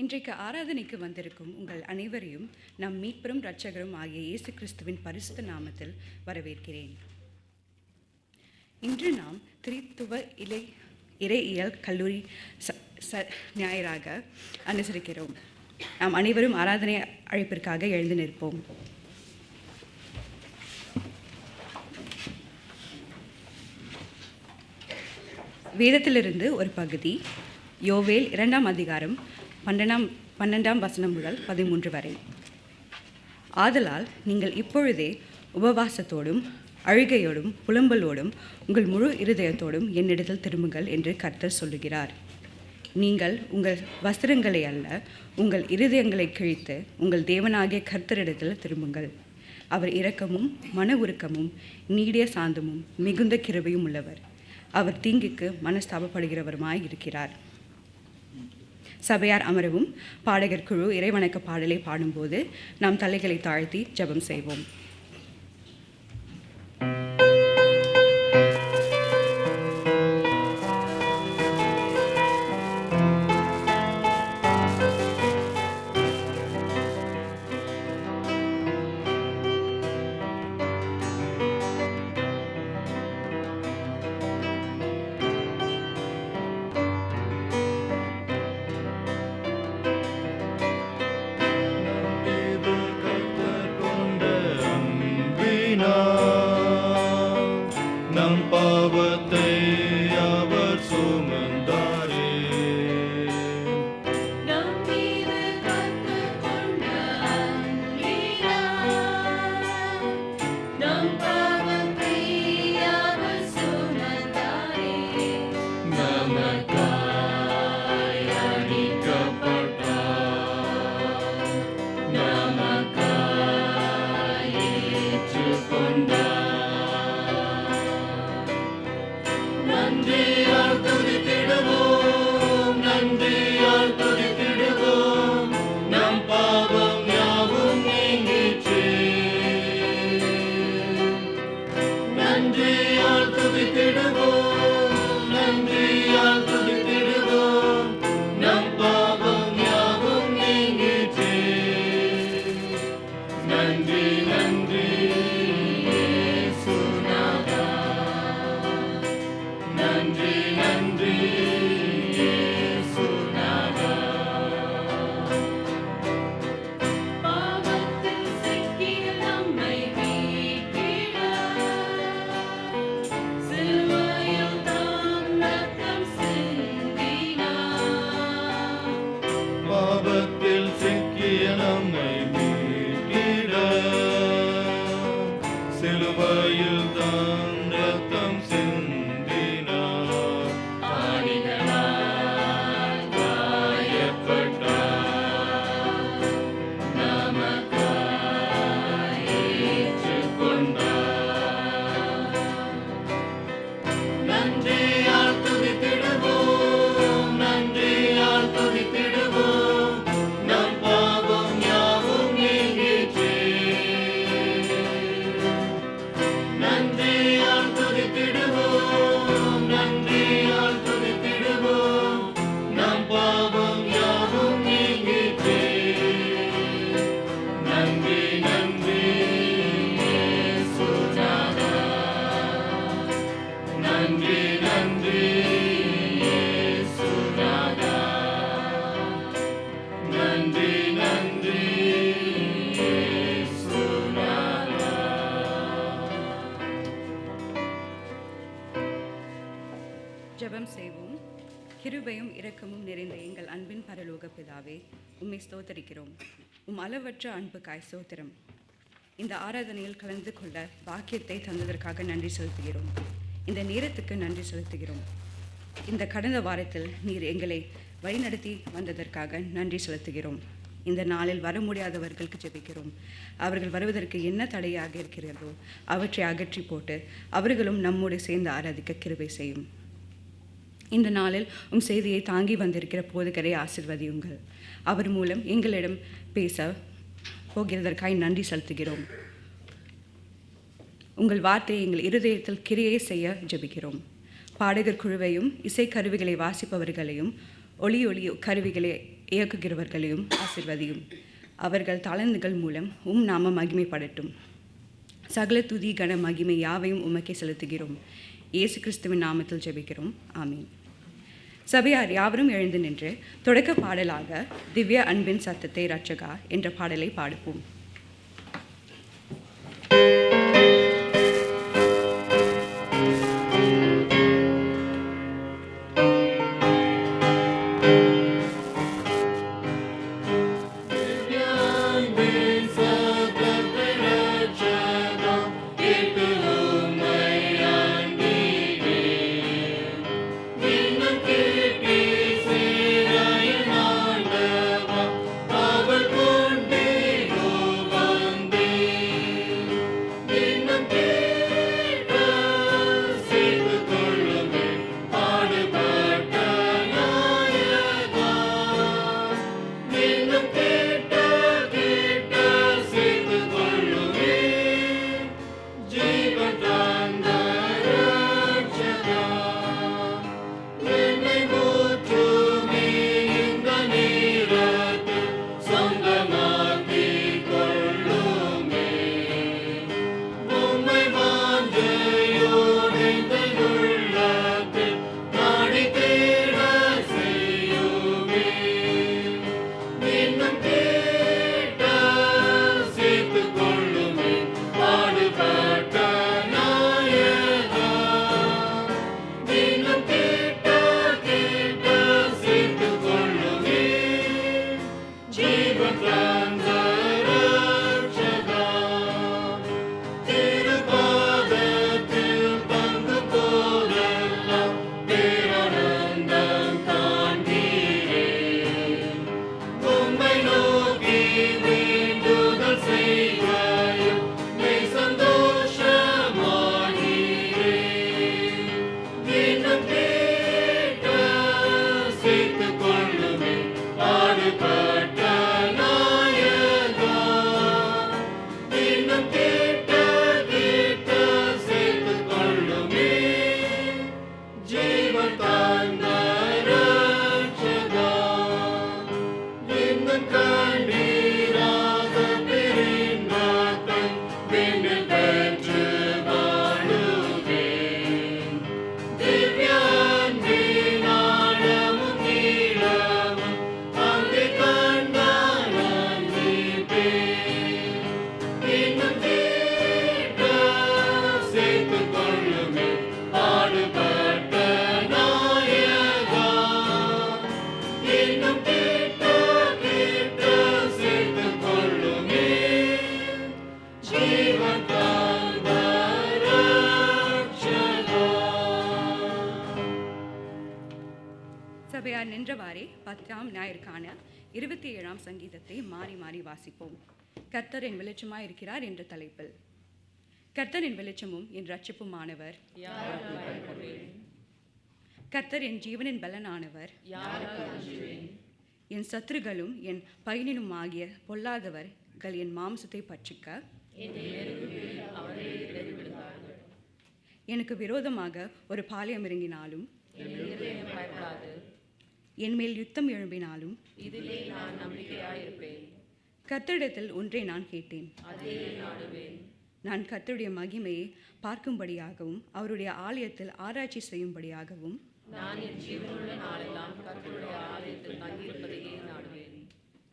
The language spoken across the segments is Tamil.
இன்றைக்கு ஆராதனைக்கு வந்திருக்கும் உங்கள் அனைவரையும் நம் மீட்பெரும் இரட்சகரும் ஆகிய இயேசு கிறிஸ்துவின் பரிசுத்த நாமத்தில் வரவேற்கிறேன். இன்று நாம் திரித்துவ இறையியல் கல்லூரி ஞாயிறாக அனுசரிக்கிறோம். நாம் அனைவரும் ஆராதனை அழைப்பிற்காக எழுந்து நிற்போம். வேதத்திலிருந்து ஒரு பகுதி, யோவேல் 2ஆம் அதிகாரம் 12ஆம் வசனம் முதல் 13 வரை. ஆதலால் நீங்கள் இப்பொழுதே உபவாசத்தோடும் அழுகையோடும் புலம்பலோடும் உங்கள் முழு இருதயத்தோடும் என்னிடத்தில் திரும்புங்கள் என்று கர்த்தர் சொல்லுகிறார். நீங்கள் உங்கள் வஸ்திரங்களை அல்ல, உங்கள் இருதயங்களை கிழித்து உங்கள் தேவனாகிய கர்த்தரிடத்தில் திரும்புங்கள். அவர் இரக்கமும் மன உருக்கமும் நீடிய சாந்தமும் மிகுந்த கிருபையும் உள்ளவர். அவர் தீங்குக்கு மனஸ்தாபப்படுகிறவருமாய் இருக்கிறார். சபையார் அமரவும். பாடகர் குழு இறைவணக்க பாடலை பாடும்போது நாம் தலைகளை தாழ்த்தி ஜெபம் செய்வோம். ஜெபம் செய்வோம். கிருபையும் இரக்கமும் நிறைந்த எங்கள் அன்பின் பரலோக பிதாவே, உம்மை ஸ்தோத்தரிக்கிறோம். அளவற்ற அன்புக்காய் ஸ்தோத்திரம். இந்த ஆராதனையில் கலந்து கொள்ள வாக்கியத்தை தந்ததற்காக நன்றி செலுத்துகிறோம். இந்த நேரத்துக்கு நன்றி செலுத்துகிறோம். இந்த கடந்த வாரத்தில் நீர் எங்களை வழிநடத்தி வந்ததற்காக நன்றி செலுத்துகிறோம். இந்த நாளில் வர முடியாதவர்களுக்கு ஜெபிக்கிறோம். அவர்கள் வருவதற்கு என்ன தடையாக இருக்கிறதோ அவற்றை அகற்றி போட்டு அவர்களும் நம்மோடு சேர்ந்து ஆராதிக்க கிருபை செய்யும். இந்த நாளில் செய்தியை தாங்கி வந்திருக்கிற போதகரை ஆசீர்வதியுங்கள். அவர் மூலம் எங்களிடம் பேச போகிறதற்காய் நன்றி செலுத்துகிறோம். உங்கள் வார்த்தையை எங்கள் இருதயத்தில் கிரியை செய்ய ஜெபிக்கிறோம். பாடகர் குழுவையும் இசைக்கருவிகளை வாசிப்பவர்களையும் ஒளி கருவிகளை இயக்குகிறவர்களையும் ஆசீர்வதியும். அவர்கள் தாளந்துகள் மூலம் நாமம் மகிமைப்படட்டும். சகல துதி கன மகிமை யாவையும் உமக்கே செலுத்துகிறோம். இயேசு கிறிஸ்துவின் நாமத்தில் ஜெபிக்கிறோம். ஆமீன். சபையார் யாவரும் எழுந்து நின்று தொடக்க பாடலாக திவ்ய அன்பின் சத்தத்தை ரட்சகா என்ற பாடலை பாடுவோம். சபையார் நின்றவாறே 10ஆம் ஞாயிற்கான 27ஆம் சங்கீதத்தை மாறி மாறி வாசிப்போம். கர்த்தர் என் வெளிச்சமாயிருக்கிறார் என்ற தலைப்பில். கர்த்தர் என் வெளிச்சமும் என் இரட்சிப்புமானவர், கர்த்தர் என் ஜீவனின் பலனானவர், என் சத்துருகளும் என் பையனும் ஆகிய பொல்லாதவர்கள் என் மாம்சத்தை பட்சிக்க எனக்கு விரோதமாக ஒரு பாளையம் இறங்கினாலும் என் மேல் யுத்தம் எழும்பினாலும் இதிலே நான் நம்பிக்கையாயிருப்பேன். கர்த்தரிடத்தில் ஒன்றை நான் கேட்டேன், அதை நாடுவேன். நான் கர்த்தருடைய மகிமையை பார்க்கும்படியாகவும் அவருடைய ஆலயத்தில் ஆராய்ச்சி செய்யும்படியாகவும் நான் என் ஜீவனுள்ள நாளெல்லாம் கர்த்தருடைய ஆலயத்தில் தங்கியிருப்பதையே நாடுவேன்.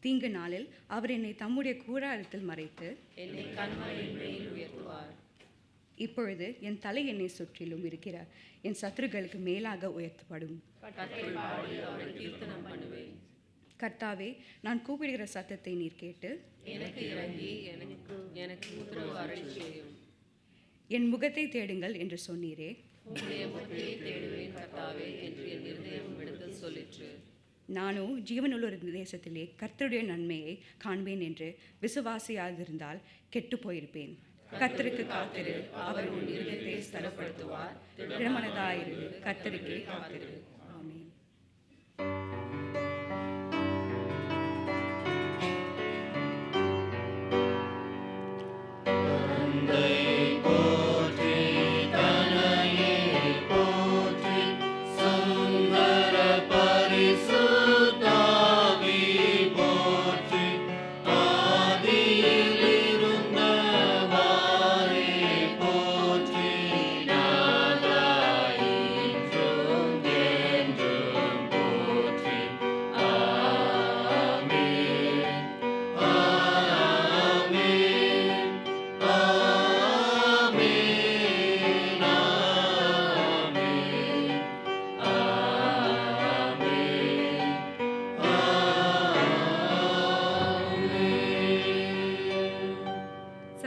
தீங்கு நாளில் அவர் என்னை தம்முடைய கூடாரத்தில் மறைத்து என்னை கன்மலையின் மேல் உயர்த்துவார். இப்பொழுது என் தலை என்னை சுற்றிலும் இருக்கிற என் சத்துருக்களுக்கு மேலாக உயர்த்தப்படும். கர்த்தரை பாடி அவரை கீர்த்தனம் பண்ணுவேன். கர்த்தாவே, நான் கூப்பிடுகிற சத்தத்தை நீர் கேட்டு எனக்கு இறங்கி எனக்கு உத்தரவு அருள் செய்யும். என் முகத்தை தேடுங்கள் என்று சொன்னீரே. உம்முடைய முகத்தை தேடுவேன் கர்த்தாவே என்று என் இருதயம் எடுத்து சொல்லிற்று. நானோ ஜீவனுள்ள தேசத்திலே கர்த்தருடைய நன்மையை காண்பேன் என்று விசுவாசியாதிருந்தால் கெட்டு போயிருப்பேன். கர்த்தருக்கு காத்திரு, அவர் உன் இருதயத்தை ஸ்திரப்படுத்துவார். திடமனதாயிரு, கர்த்தருக்கே காத்திரு. ஆமென். போற்றி சுந்தர பரிசுத்தாவியே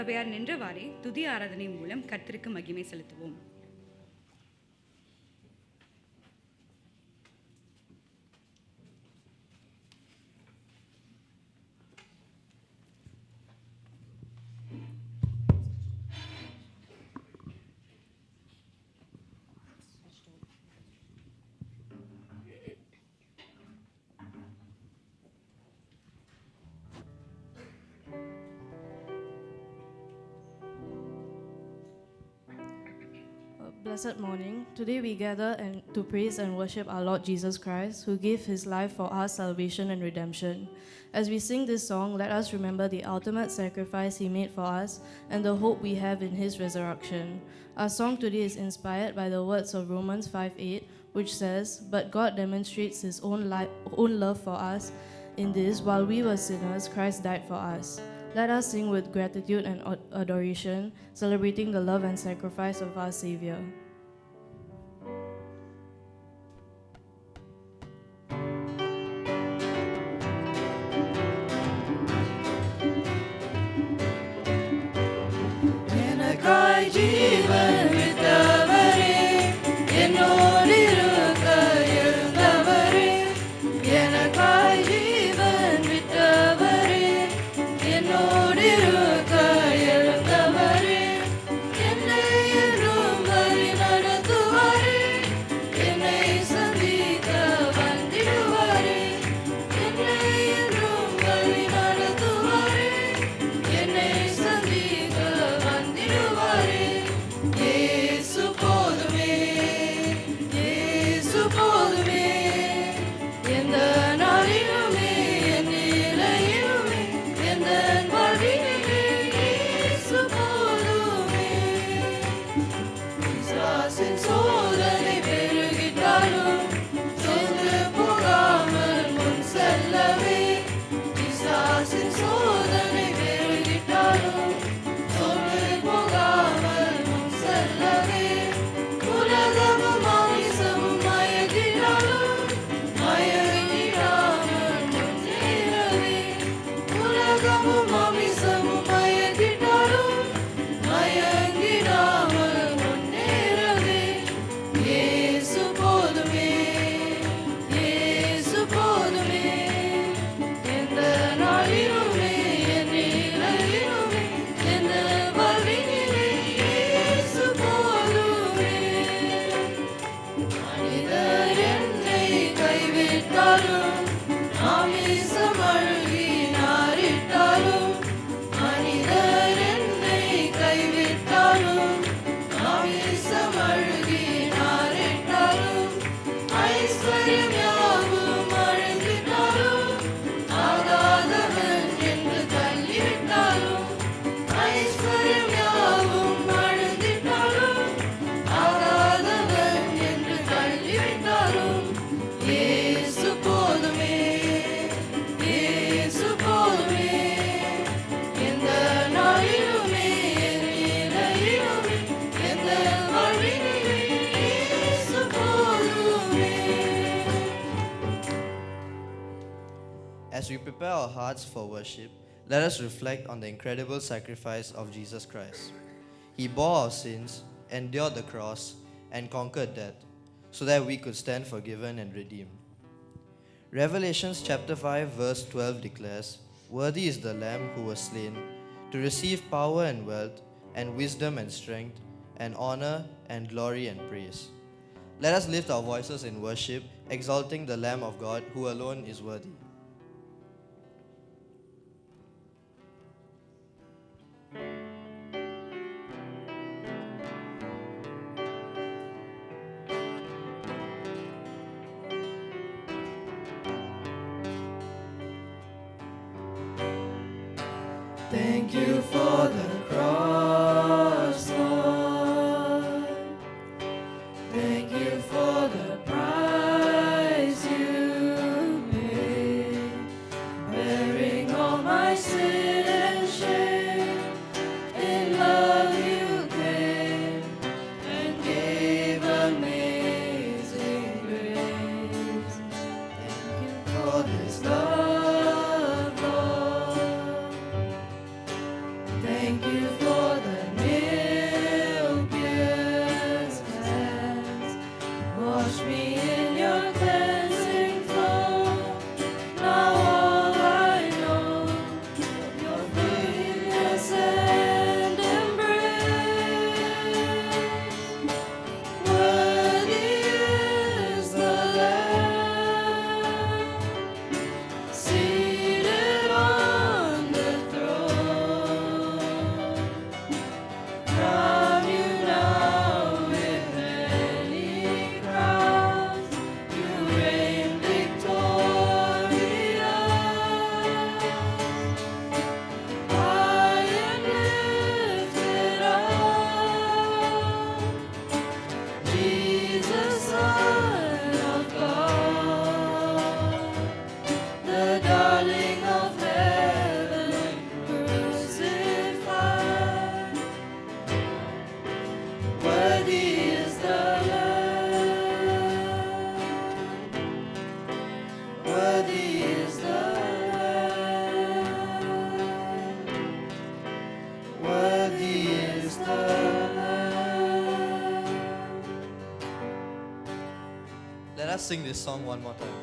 சபையார் நின்றவாறே துதி ஆராதனை மூலம் கர்த்தருக்கு மகிமை செலுத்துவோம். Blessed morning. Today we gather to praise and worship our Lord Jesus Christ, who gave his life for our salvation and redemption. As we sing this song, let us remember the ultimate sacrifice he made for us and the hope we have in his resurrection. Our song today is inspired by the words of Romans 5:8, which says, "But God demonstrates his own love for us in this, while we were sinners, Christ died for us." Let us sing with gratitude and adoration, celebrating the love and sacrifice of our Savior. எனக்காய் ஜீவன் விட்டவரே, என்னோடு இருக்க எழுந்தவரே. எனக்காய் ஜீவன் விட்டவரே, என்னோடு இருக்க எழுந்தவரே. என்னை என்றும் வழி நடத்துவாரே, என்னை சந்திக்க வந்திடுவாரே. என்னை என்றும் வழி நடத்துவாரே, என்னை சந்திக்க வந்திடுவாரே. இயேசு போதுமே, இயேசு போதுமே. எந்த நாளிலுமே, என் நிலையிலுமே, எந்த வாழ்வினிலே இயேசு போதுமே. பிசாசின் சோதனை பெருகிட்டாலும் சோர்ந்து போகாமல் முன் செல்லவே. பிசாசின் சோதனை பெருகிட்டாலும் சோர்ந்து போகாமல் முன் செல்லவே. உலகமும் மாமிசமும் மயக்கினாலும் மயங்கிடாமல் முன்னேறவே. உலகமும் மாமிசமும் மயக்கினாலும் மயங்கிடாமல் முன்னேறவே. இயேசு போதுமே, இயேசு போதுமே. எந்த நாளிலுமே, என் நிலையிலுமே, எந்த வாழ்வினிலே இயேசு போதுமே. மனிதர் என்னை கைவிட்டாலும், மாமிசம் அழுகி நாறிட்டாலும். மனிதர் என்னை கைவிட்டாலும், மாமிசம் அழுகி நாறிட்டாலும். ஐஸ்வர்யம் யாவும் அழிந்திட்டாலும், ஆகாதவன் என்று தள்ளிவிட்டாலும். ஐஸ்வர்யம் யாவும் அழிந்திட்டாலும், ஆகாதவன் என்று தள்ளிவிட்டாலும். இயேசு போதுமே, இயேசு போதுமே. எந்த நாளிலுமே, என் நிலையிலுமே, எந்த வாழ்வினிலே இயேசு போதுமே. As we prepare our hearts for worship, let us reflect on the incredible sacrifice of Jesus Christ. He bore our sins, endured the cross, and conquered death, so that we could stand forgiven and redeemed. Revelations chapter 5 verse 12 declares, "Worthy is the Lamb who was slain to receive power and wealth and wisdom and strength and honor and glory and praise." Let us lift our voices in worship, exalting the Lamb of God who alone is worthy. Thank you for the cross, Lord. Thank you for the price you paid, bearing all my sin and shame. In love you came and gave amazing grace. Thank you for this love, Lord. Thank you for the nail-pierced hands. Wash me in your cleansing flow. Now all I know of your forgiveness and embrace. Worthy is the Lamb seated on the throne. Crown you now with many crowns. You reign victorious. High and lifted up, Jesus, Son of God, the darling of heaven, crucified. Worthy is the Lamb. Worthy is the Lamb. Worthy is the Lamb. Let us sing this song one more time.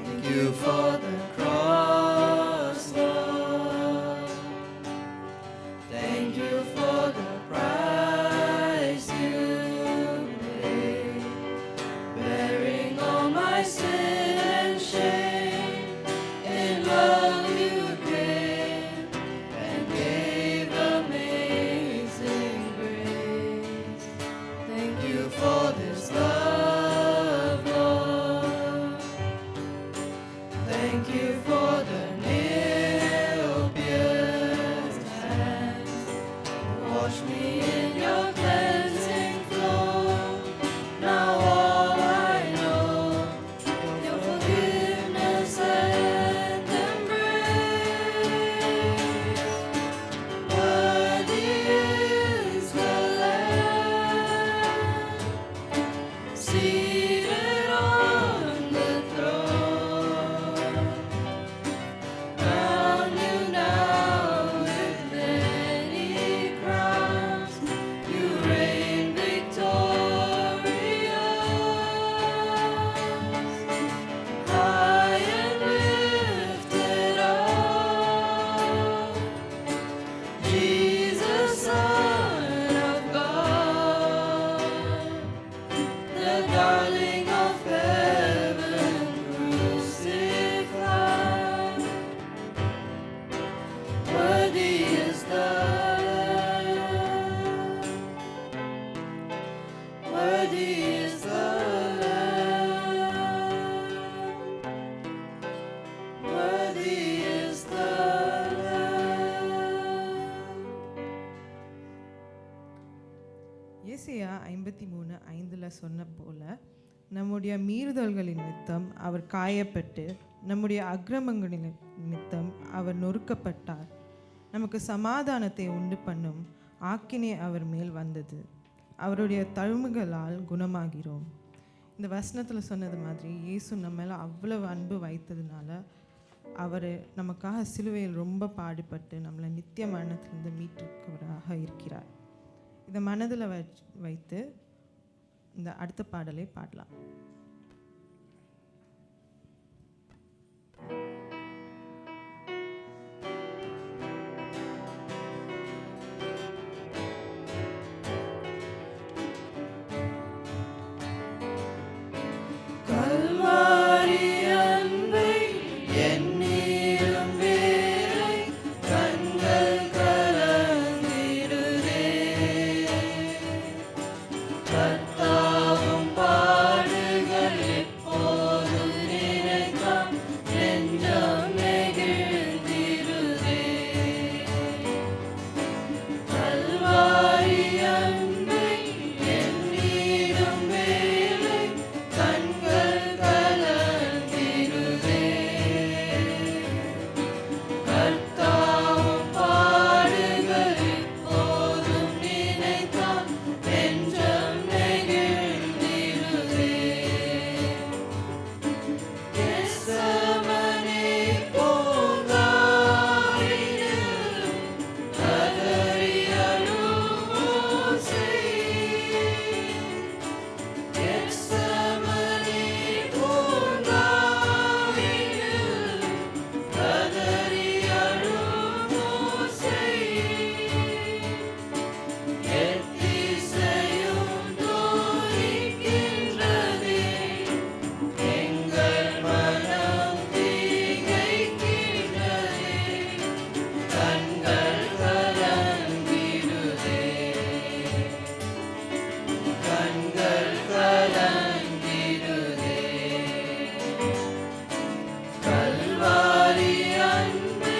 Thank you for the cross, Lord. Thank you for the price you paid, bearing all my sin and shame. In love you came and gave amazing grace. Thank you for this love, Lord. Thank you for the nail-pierced hands. Wash me in your cleansing flow. Now all I know, your forgiveness and embrace. Worthy is the Lamb seated on the throne. Crown you now with many crowns. You reign victorious. High and lifted up, Jesus, Son of God, the darling of heaven, crucified. Worthy is the Lamb. Worthy is the Lamb. Worthy is the Lamb. ஏசாயா 53:5 சொன்ன போல நம்முடைய மீறுதல்களின் நிமித்தம் அவர் காயப்பட்டு நம்முடைய அக்கிரமங்களின் நிமித்தம் அவர் நொறுக்கப்பட்டார். நமக்கு சமாதானத்தை உண்டு பண்ணும் ஆக்கினை அவர் மேல் வந்தது. அவருடைய தழும்புகளால் குணமாகிறோம். இந்த வசனத்தில் சொன்னது மாதிரி இயேசு நம்ம மேலே அவ்வளவு அன்பு வைத்ததுனால அவர் நமக்காக சிலுவையில் ரொம்ப பாடுபட்டு நம்மளை நித்திய மரணத்திலிருந்து மீட்டிருக்கிறவராக இருக்கிறார். இதை மனதில் வைத்து இந்த அடுத்த பாடலை பாடலாம். கல்வாரி அன்பை எண்ணீரும் வேளை கண்கள் கலங்கிடுதே. கர்த்தாவும் பாடுகிறார் கண்கள் கலங்கிடுதே கண்கள் கலங்கிடுதே கல்வாரி அன்பை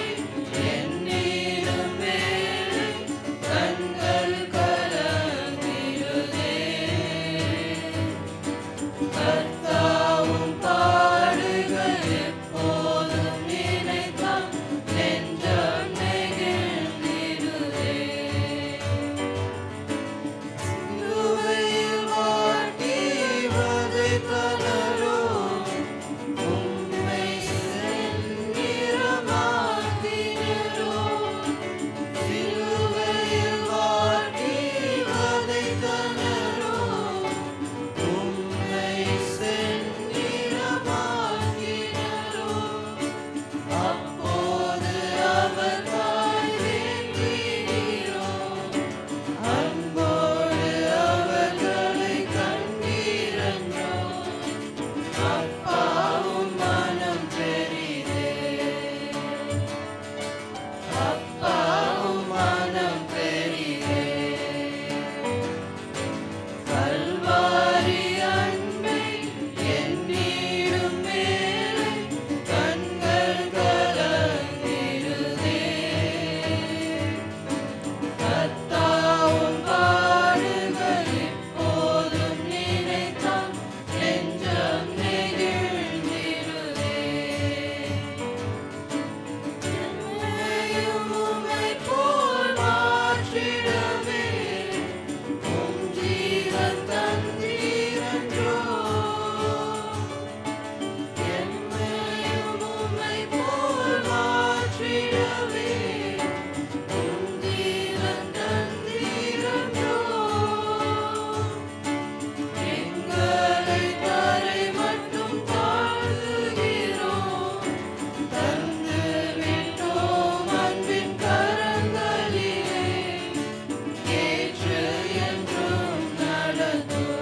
எண்ணிடும் வேளை கண்கள் கலங்கிடுதே கர்த்தாவும் பாடுகள் எப்போதும் நினைத்தால் நெஞ்சம் நெகிழ்ந்திடுதே சிலுவையில் மாட்டி வதைத்தனரோ உம்மை செந்நிறமாக்கினரோ சிலுவையில் மாட்டி வதைத்தனரோ உம்மை செந்நிறமாக்கினரோ அப்போது அவர் தாய் வேண்டினீரோ அன்போடு அவர்களை கண்டீரன்றோ அப்பாவும் மனம் பெரிதே அப்பாவும் மனம் பெரிதே கல்வாரி அன்பை எண்ணிடும் வேளை கண்கள் கலங்கிடுதே கர்த்தாவும் பாடுகள் எப்போதும் நினைத்தால் நெஞ்சம் நெகிழ்ந்திடுதே என்னையும் உம்மைப் போல் மாற்றிடவே உம் ஜீவன் தந்தீரன்றோ என்னையும் உம்மைப் போல் மாற்றிடவே உம் ஜீவன் தந்தீரன்றோ எங்களை தரை மட்டும் தாழ்த்துகிறோம் தந்து விட்டோம் அன்பின் கரங்களிலே ஏற்று என்றும் நடத்தும்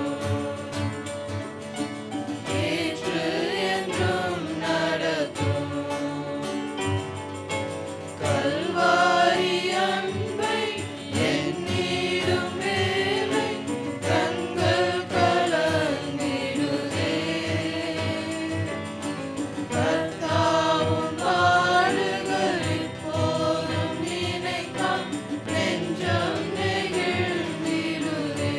ஏற்று என்றும் நடத்தும் கல்வாரி அன்பை எண்ணிடும் வேளை கண்கள் கலங்கிடுதே கர்த்தாவும் பாடுகள் எப்போதும் நினைத்தால் நெஞ்சம் நெகிழ்ந்திடுதே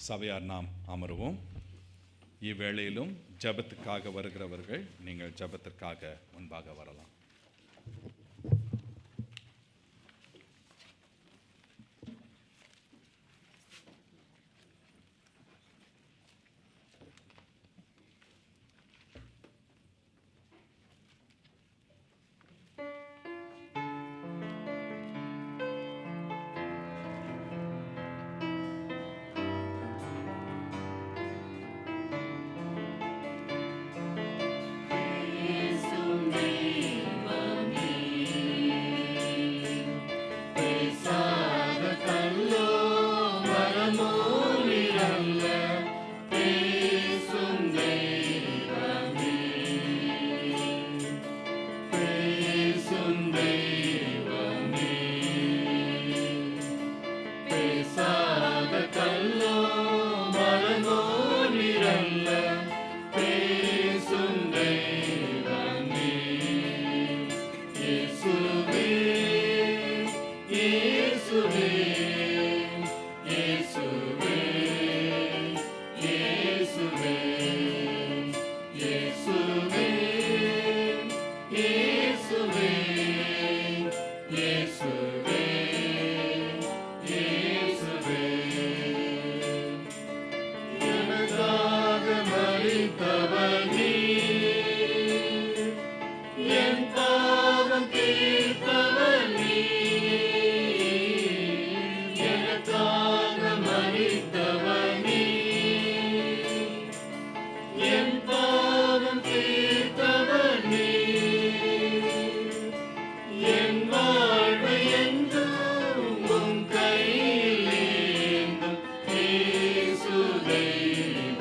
சபையார் நாம் அமருவோம். இவ்வேளையிலும் ஜெபத்துக்காக வருகிறவர்கள் நீங்கள் ஜெபத்திற்காக முன்பாக வரலாம்.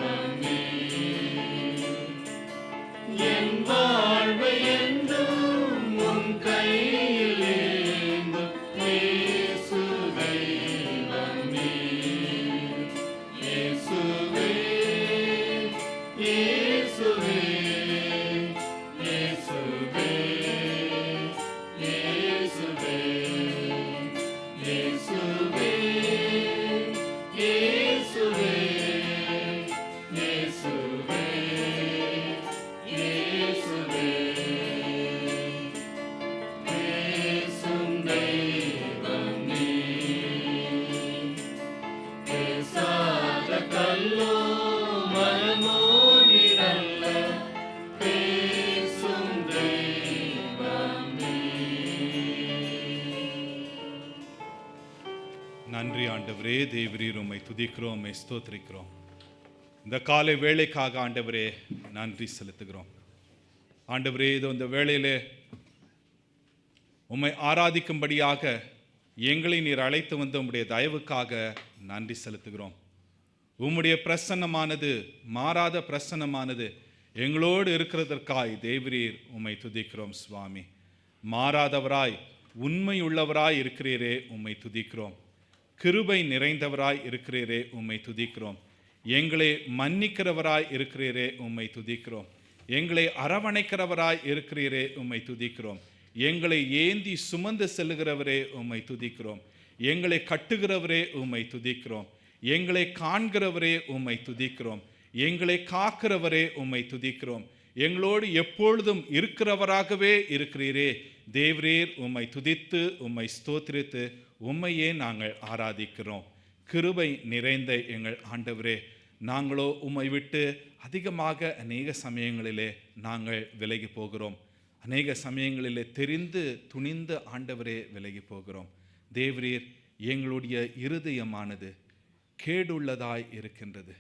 தெய்வம் ஆண்டவரே தேவரீர் உம்மை துதிக்கிறோம், உம்மை ஸ்தோத்திரிக்கிறோம். இந்த காலை வேளைக்காக ஆண்டவரே நன்றி செலுத்துகிறோம். ஆண்டவரே இது இந்த வேளையிலே உம்மை ஆராதிக்கும்படியாக எங்களை நீர் அழைத்து வந்த உம்முடைய தயவுக்காக நன்றி செலுத்துகிறோம். உம்முடைய பிரசன்னமானது, மாறாத பிரசன்னமானது எங்களோடு இருக்கிறதற்காய் தேவரீர் உம்மை துதிக்கிறோம் சுவாமி. மாறாதவராய் உண்மையுள்ளவராய் இருக்கிறீரே உம்மை துதிக்கிறோம். கிருபை நிறைந்தவராய் இருக்கிறீரே உம்மை துதிக்கிறோம். எங்களை மன்னிக்கிறவராய் இருக்கிறீரே உம்மை துதிக்கிறோம். எங்களை அரவணைக்கிறவராய் இருக்கிறீரே உம்மை துதிக்கிறோம். எங்களை ஏந்தி சுமந்து செல்லுகிறவரே உம்மை துதிக்கிறோம். எங்களை கட்டுகிறவரே உம்மை துதிக்கிறோம். எங்களை காண்கிறவரே உம்மை துதிக்கிறோம். எங்களை காக்கிறவரே உம்மை துதிக்கிறோம். எங்களோடு எப்பொழுதும் இருக்கிறவராகவே இருக்கிறீரே தேவரீர் உம்மை துதித்து உம்மை ஸ்தோத்திரித்து உம்மையே நாங்கள் ஆராதிக்கிறோம். கிருபை நிறைந்த எங்கள் ஆண்டவரே, நாங்களோ உம்மை விட்டு அதிகமாக அநேக சமயங்களிலே நாங்கள் விலகி போகிறோம். அநேக சமயங்களிலே தெரிந்து துணிந்து ஆண்டவரே விலகி போகிறோம். தேவரீர் எங்களுடைய இருதயமானது கேடுள்ளதாய் இருக்கின்றது.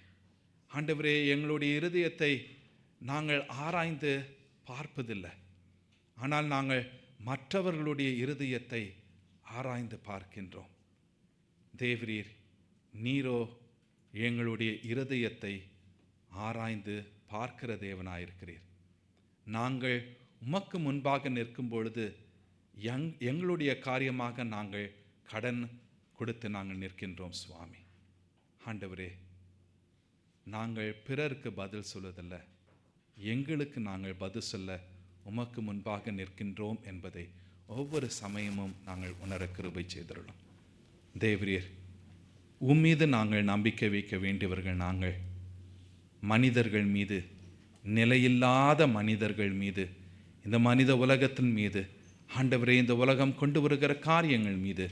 ஆண்டவரே, எங்களுடைய இருதயத்தை நாங்கள் ஆராய்ந்து பார்ப்பதில்லை. ஆனால் நாங்கள் மற்றவர்களுடைய இருதயத்தை ஆராய்ந்து பார்க்கின்றோம். தேவரீர் நீரோ எங்களுடைய இருதயத்தை ஆராய்ந்து பார்க்கிற தேவனாயிருக்கிறீர். நாங்கள் உமக்கு முன்பாக நிற்கும் பொழுது எங்களுடைய காரியமாக நாங்கள் கடன் கொடுத்து நாங்கள் நிற்கின்றோம் சுவாமி. ஆண்டவரே, நாங்கள் பிறருக்கு பதில் சொல்வதில்ல, எங்களுக்கு நாங்கள் பதில் சொல்ல உமக்கு முன்பாக நிற்கின்றோம் என்பதை ஒவ்வொரு சமயமும் நாங்கள் உணர கிருபை செய்தருளும். தேவரீர், உம்மீது நாங்கள் நம்பிக்கை வைக்க வேண்டியவர்கள் நாங்கள். மனிதர்கள் மீது, நிலையில்லாத மனிதர்கள் மீது, இந்த மனித உலகத்தின் மீது, ஆண்டவரே இந்த உலகம் கொண்டு வருகிற காரியங்கள் மீது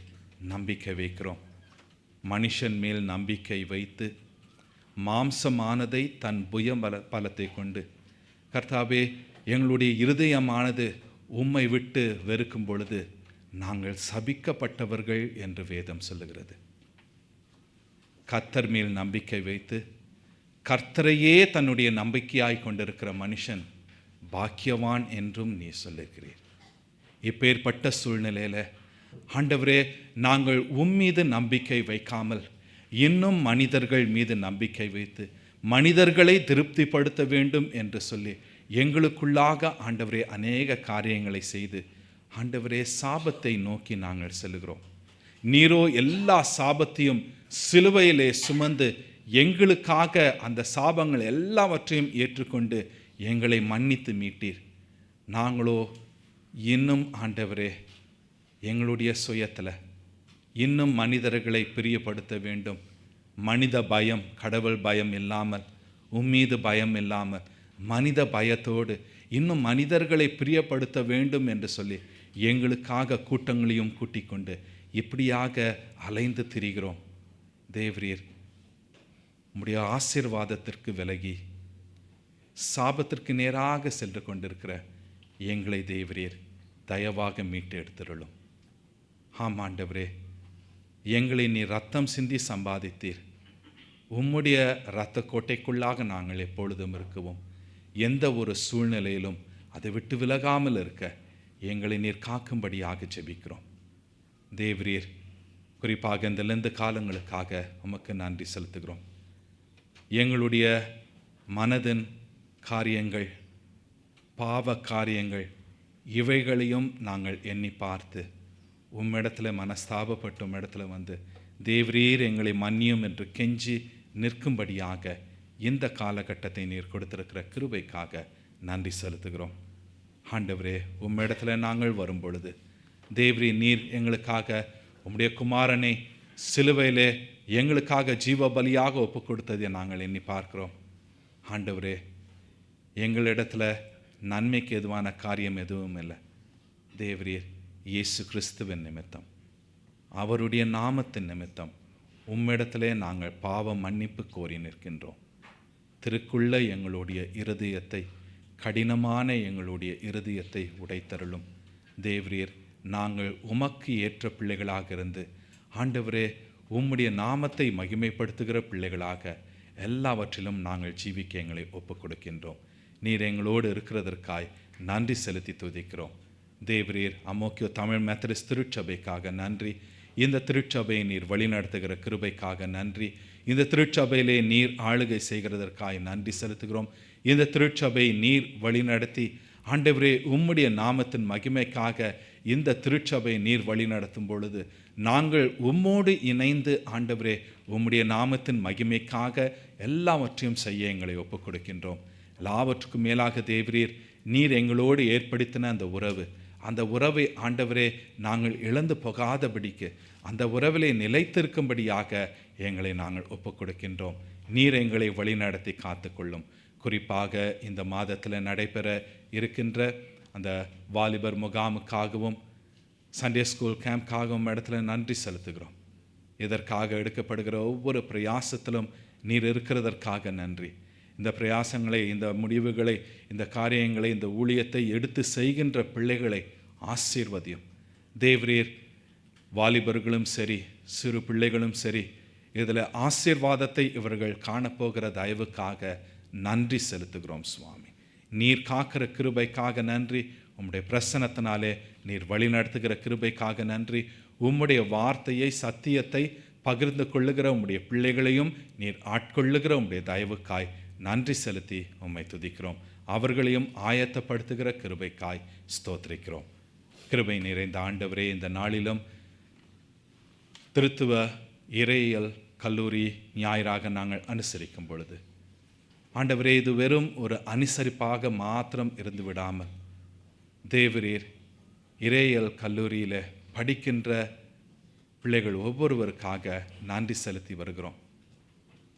நம்பிக்கை வைக்கிறோம். மனுஷன் மேல் நம்பிக்கை வைத்து மாம்சமானதை தன் புய பலத்தை கொண்டு கர்த்தாவே எங்களுடைய இருதயமானது உம்மை விட்டு வெறுக்கும் பொழுது நாங்கள் சபிக்கப்பட்டவர்கள் என்று வேதம் சொல்லுகிறது. கர்த்தர் மேல் நம்பிக்கை வைத்து கர்த்தரையே தன்னுடைய நம்பிக்கையாய் கொண்டிருக்கிற மனுஷன் பாக்கியவான் என்றும் நீ சொல்லுகிறீர். இப்பேற்பட்ட சூழ்நிலையில் ஆண்டவரே, நாங்கள் உம்மீது நம்பிக்கை வைக்காமல் இன்னும் மனிதர்கள் மீது நம்பிக்கை வைத்து மனிதர்களை திருப்திப்படுத்த வேண்டும் என்று சொல்லி எங்களுக்குள்ளாக ஆண்டவரே அநேக காரியங்களை செய்து ஆண்டவரே சாபத்தை நோக்கி நாங்கள் செல்கிறோம். நீரோ எல்லா சாபத்தையும் சிலுவையிலே சுமந்து எங்களுக்காக அந்த சாபங்கள் எல்லாவற்றையும் ஏற்றுக்கொண்டு எங்களை மன்னித்து மீட்டீர். நாங்களோ இன்னும் ஆண்டவரே எங்களுடைய சுயத்தில் இன்னும் மனிதர்களை பிரியப்படுத்த வேண்டும். மனித பயம், கடவுள் பயம் இல்லாமல், உம்மீது பயம் இல்லாமல், மனித பயத்தோடு இன்னும் மனிதர்களை பிரியப்படுத்த வேண்டும் என்று சொல்லி எங்களுக்காக கூட்டங்களையும் கூட்டிக் கொண்டு இப்படியாக அலைந்து திரிகிறோம். தேவரீர், உம்முடைய ஆசீர்வாதத்திற்கு விலகி சாபத்திற்கு நேராக சென்று கொண்டிருக்கிற எங்களை தேவரீர் தயவாக மீட்டு எடுத்துருளும். ஆம் ஆண்டவரே, எங்களை நீ ரத்தம் சிந்தி சம்பாதித்தீர். உம்முடைய இரத்த கோட்டைக்குள்ளாக நாங்கள் எப்பொழுதும் இருக்கவும், எந்த ஒரு சூழ்நிலையிலும் அதை விட்டு விலகாமல் இருக்க எங்களை நீர் காக்கும்படியாக ஜெபிக்கிறோம். தேவரீர், குறிப்பாக இந்த லெந்து காலங்களுக்காக உமக்கு நன்றி செலுத்துகிறோம். எங்களுடைய மனதின் காரியங்கள், பாவ காரியங்கள், இவைகளையும் நாங்கள் எண்ணி பார்த்து உம்மிடத்தில் மனஸ்தாபப்பட்டு உம்மிடத்துல வந்து தேவரீர் எங்களை மன்னியும் என்று கெஞ்சி நிற்கும்படியாக இந்த காலகட்டத்தை நீர் கொடுத்திருக்கிற கிருபைக்காக நன்றி செலுத்துகிறோம். ஆண்டவரே, உம்மிடத்தில் நாங்கள் வரும் பொழுது தேவரீர் நீர் எங்களுக்காக உம்முடைய குமாரனை சிலுவையிலே எங்களுக்காக ஜீவ பலியாக ஒப்பு கொடுத்ததை நாங்கள் எண்ணி பார்க்கிறோம். ஆண்டவரே, எங்களிடத்தில் நன்மைக்கு எதுவான காரியம் எதுவும் இல்லை. தேவரீர் இயேசு கிறிஸ்துவின் நிமித்தம், அவருடைய நாமத்தின் நிமித்தம் உம்மிடத்திலே நாங்கள் பாவ மன்னிப்பு கோரி நிற்கின்றோம். திருக்குள்ள எங்களுடைய இருதயத்தை, கடினமான எங்களுடைய இருதயத்தை உடைத்தருளும். தேவரீர், நாங்கள் உமக்கு ஏற்ற பிள்ளைகளாக இருந்து ஆண்டவரே உம்முடைய நாமத்தை மகிமைப்படுத்துகிற பிள்ளைகளாக எல்லாவற்றிலும் நாங்கள் ஜீவிக்க எங்களை ஒப்புக் கொடுக்கின்றோம். நீர் எங்களோடு இருக்கிறதற்காய் நன்றி செலுத்தி துதிக்கிறோம். தேவரீர் அமோக்கியோ தமிழ் மெத்தடிஸ்ட் திருச்சபைக்காக நன்றி. இந்த திருச்சபையை நீர் வழிநடத்துகிற கிருபைக்காக நன்றி. இந்த திருச்சபையிலே நீர் ஆளுகை செய்கிறதற்காய் நன்றி செலுத்துகிறோம். இந்த திருச்சபை நீர் வழிநடத்தி ஆண்டவரே உம்முடைய நாமத்தின் மகிமைக்காக இந்த திருச்சபை நீர் வழிநடத்தும் பொழுது நாங்கள் உம்மோடு இணைந்து ஆண்டவரே உம்முடைய நாமத்தின் மகிமைக்காக எல்லாவற்றையும் செய்ய எங்களை ஒப்புக் கொடுக்கின்றோம். எல்லாவற்றுக்கும் மேலாக தேவரீர் நீர் எங்களோடு ஏற்படுத்தின அந்த உறவை ஆண்டவரே நாங்கள் இழந்து போகாதபடிக்கு அந்த உறவிலே நிலைத்திருக்கும்படியாக எங்களை நாங்கள் ஒப்புக் கொடுக்கின்றோம். நீர் எங்களை வழிநடத்தி காத்துக்கொள்ளும். குறிப்பாக இந்த மாதத்தில் நடைபெற இருக்கின்ற அந்த வாலிபர் முகாமுக்காகவும் சண்டே ஸ்கூல் கேம்ப்காகவும் இடத்துல நன்றி செலுத்துகிறோம். இதற்காக எடுக்கப்படுகிற ஒவ்வொரு பிரயாசத்திலும் நீர் இருக்கிறதற்காக நன்றி. இந்த பிரயாசங்களை, இந்த முடிவுகளை, இந்த காரியங்களை, இந்த ஊழியத்தை எடுத்து செய்கின்ற பிள்ளைகளை ஆசீர்வதியும். தேவரீர் வாலிபர்களும் சரி, சிறு பிள்ளைகளும் சரி, இதில் ஆசீர்வாதத்தை இவர்கள் காணப்போகிற தயவுக்காக நன்றி செலுத்துகிறோம் சுவாமி. நீர் காக்கிற கிருபைக்காக நன்றி. உம்முடைய பிரசன்னத்தினாலே நீர் வழிநடத்துகிற கிருபைக்காக நன்றி. உம்முடைய வார்த்தையை, சத்தியத்தை பகிர்ந்து கொள்ளுகிற உம்முடைய பிள்ளைகளையும் நீர் ஆட்கொள்ளுகிற உம்முடைய தயவுக்காய் நன்றி செலுத்தி உம்மை துதிக்கிறோம். அவர்களையும் ஆயத்தப்படுத்துகிற கிருபைக்காய் ஸ்தோத்திரிக்கிறோம். கிருபை நிறைந்த ஆண்டவரே, இந்த நாளிலும் திருத்துவ இறையியல் கல்லூரி ஞாயிறாக நாங்கள் அனுசரிக்கும் பொழுது ஆண்டவரே, இது வெறும் ஒரு அனுசரிப்பாக மாத்திரம் இருந்து விடாமல் தேவரீர் இறையியல் கல்லூரியில் படிக்கின்ற பிள்ளைகள் ஒவ்வொருவருக்காக நன்றி செலுத்தி வருகிறோம்.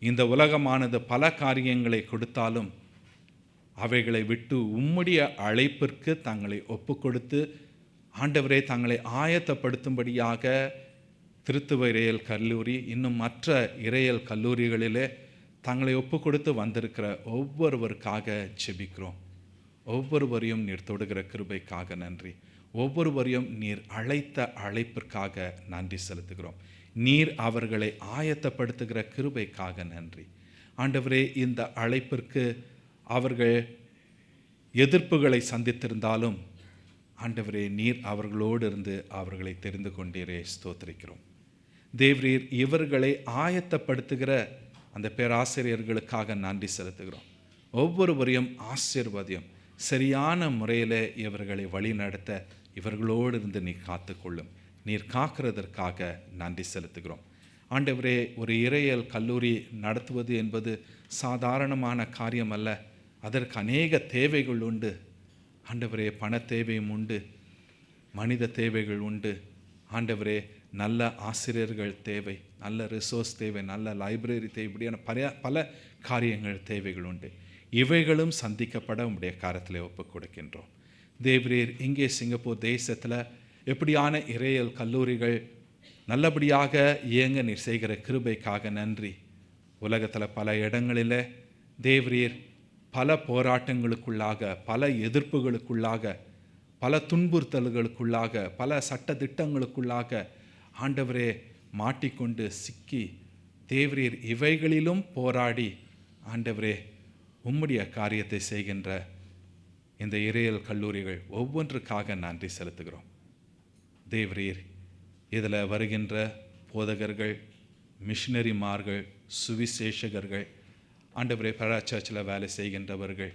இந்த உலகமானது பல காரியங்களை கொடுத்தாலும் அவைகளை விட்டு உம்முடைய அழைப்பிற்கு தங்களை ஒப்பு கொடுத்து ஆண்டவரே தங்களை ஆயத்தப்படுத்தும்படியாக திருத்துவ இறையியல் கல்லூரி இன்னும் மற்ற இறையியல் கல்லூரிகளிலே தங்களை ஒப்பு கொடுத்து வந்திருக்கிற ஒவ்வொருவருக்காக ஜெபிக்கிறோம். ஒவ்வொருவரையும் நீர் தொடுகிற கிருபைக்காக நன்றி. ஒவ்வொருவரையும் நீர் அழைத்த அழைப்பிற்காக நன்றி செலுத்துகிறோம். நீர் அவர்களை ஆயத்தப்படுத்துகிற கிருபைக்காக நன்றி. ஆண்டவரே, இந்த அழைப்பிற்கு அவர்கள் எதிர்ப்புகளை சந்தித்திருந்தாலும் ஆண்டவரே, நீர் அவர்களோடு இருந்து அவர்களை தெரிந்து கொண்டீரே, ஸ்தோத்திரிக்கிறோம். தேவரீர் இவர்களை ஆயத்தப்படுத்துகிற அந்த பேராசிரியர்களுக்காக நன்றி செலுத்துகிறோம். ஒவ்வொருவரையும் ஆசீர்வதியும். சரியான முறையில் இவர்களை வழி நடத்த இவர்களோடு இருந்து நீ காத்துக்கொள்ளும். நீர் காக்கிறதற்காக நன்றி செலுத்துகிறோம். ஆண்டவரே, ஒரு இறையியல் கல்லூரி நடத்துவது என்பது சாதாரணமான காரியம் அல்ல. அதற்கு அநேக தேவைகள் உண்டு. ஆண்டவரே, பண தேவையும் உண்டு, மனித தேவைகள் உண்டு. ஆண்டவரே, நல்ல ஆசிரியர்கள் தேவை, நல்ல ரிசோர்ஸ் தேவை, நல்ல லைப்ரரி தேவை, இப்படியான பல காரியங்கள் தேவைகள் உண்டு. இவைகளும் சந்திக்கப்பட உம்முடைய காரத்தில் ஒப்புக் கொடுக்கின்றோம். தேவரீர், இங்கே சிங்கப்பூர் தேசத்தில் எப்படியான இறையியல் கல்லூரிகள் நல்லபடியாக இயங்க நீர் செய்கிற கிருபைக்காக நன்றி. உலகத்தில் பல இடங்களில் தேவரீர் பல போராட்டங்களுக்குள்ளாக, பல எதிர்ப்புகளுக்குள்ளாக, பல துன்புறுத்தல்களுக்குள்ளாக, பல சட்ட திட்டங்களுக்குள்ளாக ஆண்டவரே மாட்டிக்கொண்டு சிக்கி தேவரீர் இவைகளிலும் போராடி ஆண்டவரே உம்முடைய காரியத்தை செய்கின்ற இந்த இறையியல் கல்லூரிகள் ஒவ்வொன்றுக்காக நன்றி செலுத்துகிறோம். தேவரீர் இதில் வருகின்ற போதகர்கள், மிஷினரிமார்கள், சுவிசேஷகர்கள், ஆண்டவரே பரா சர்ச்சில் வேலை செய்கின்றவர்கள்,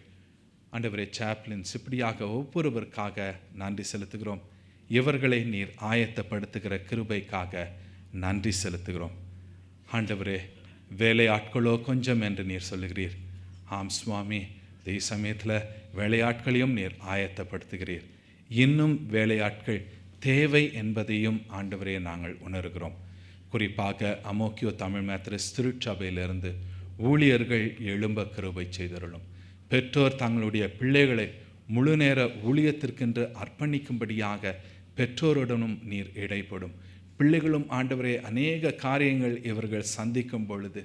ஆண்டவரே சாப்ளின்ஸ், இப்படியாக ஒவ்வொருவருக்காக நன்றி செலுத்துகிறோம். இவர்களை நீர் ஆயத்தப்படுத்துகிற கிருபைக்காக நன்றி செலுத்துகிறோம். ஆண்டவரே, வேலையாட்களோ கொஞ்சம் என்று நீர் சொல்லுகிறீர். ஆம் சுவாமி, இதே சமயத்தில் வேலையாட்களையும் நீர் ஆயத்தப்படுத்துகிறீர். இன்னும் வேலையாட்கள் தேவை என்பதையும் ஆண்டவரே நாங்கள் உணர்கிறோம். குறிப்பாக அமோக்கியோ தமிழ் மெத்தடிஸ்ட் திருச்சபையிலிருந்து ஊழியர்கள் எழும்ப கிருபை செய்தருளும். பெற்றோர் தங்களுடைய பிள்ளைகளை முழு நேர ஊழியத்திற்கென்று அர்ப்பணிக்கும்படியாக பெற்றோருடனும் நீர் இடைப்படும். பிள்ளைகளும் ஆண்டவரே அநேக காரியங்கள் இவர்கள் சந்திக்கும் பொழுது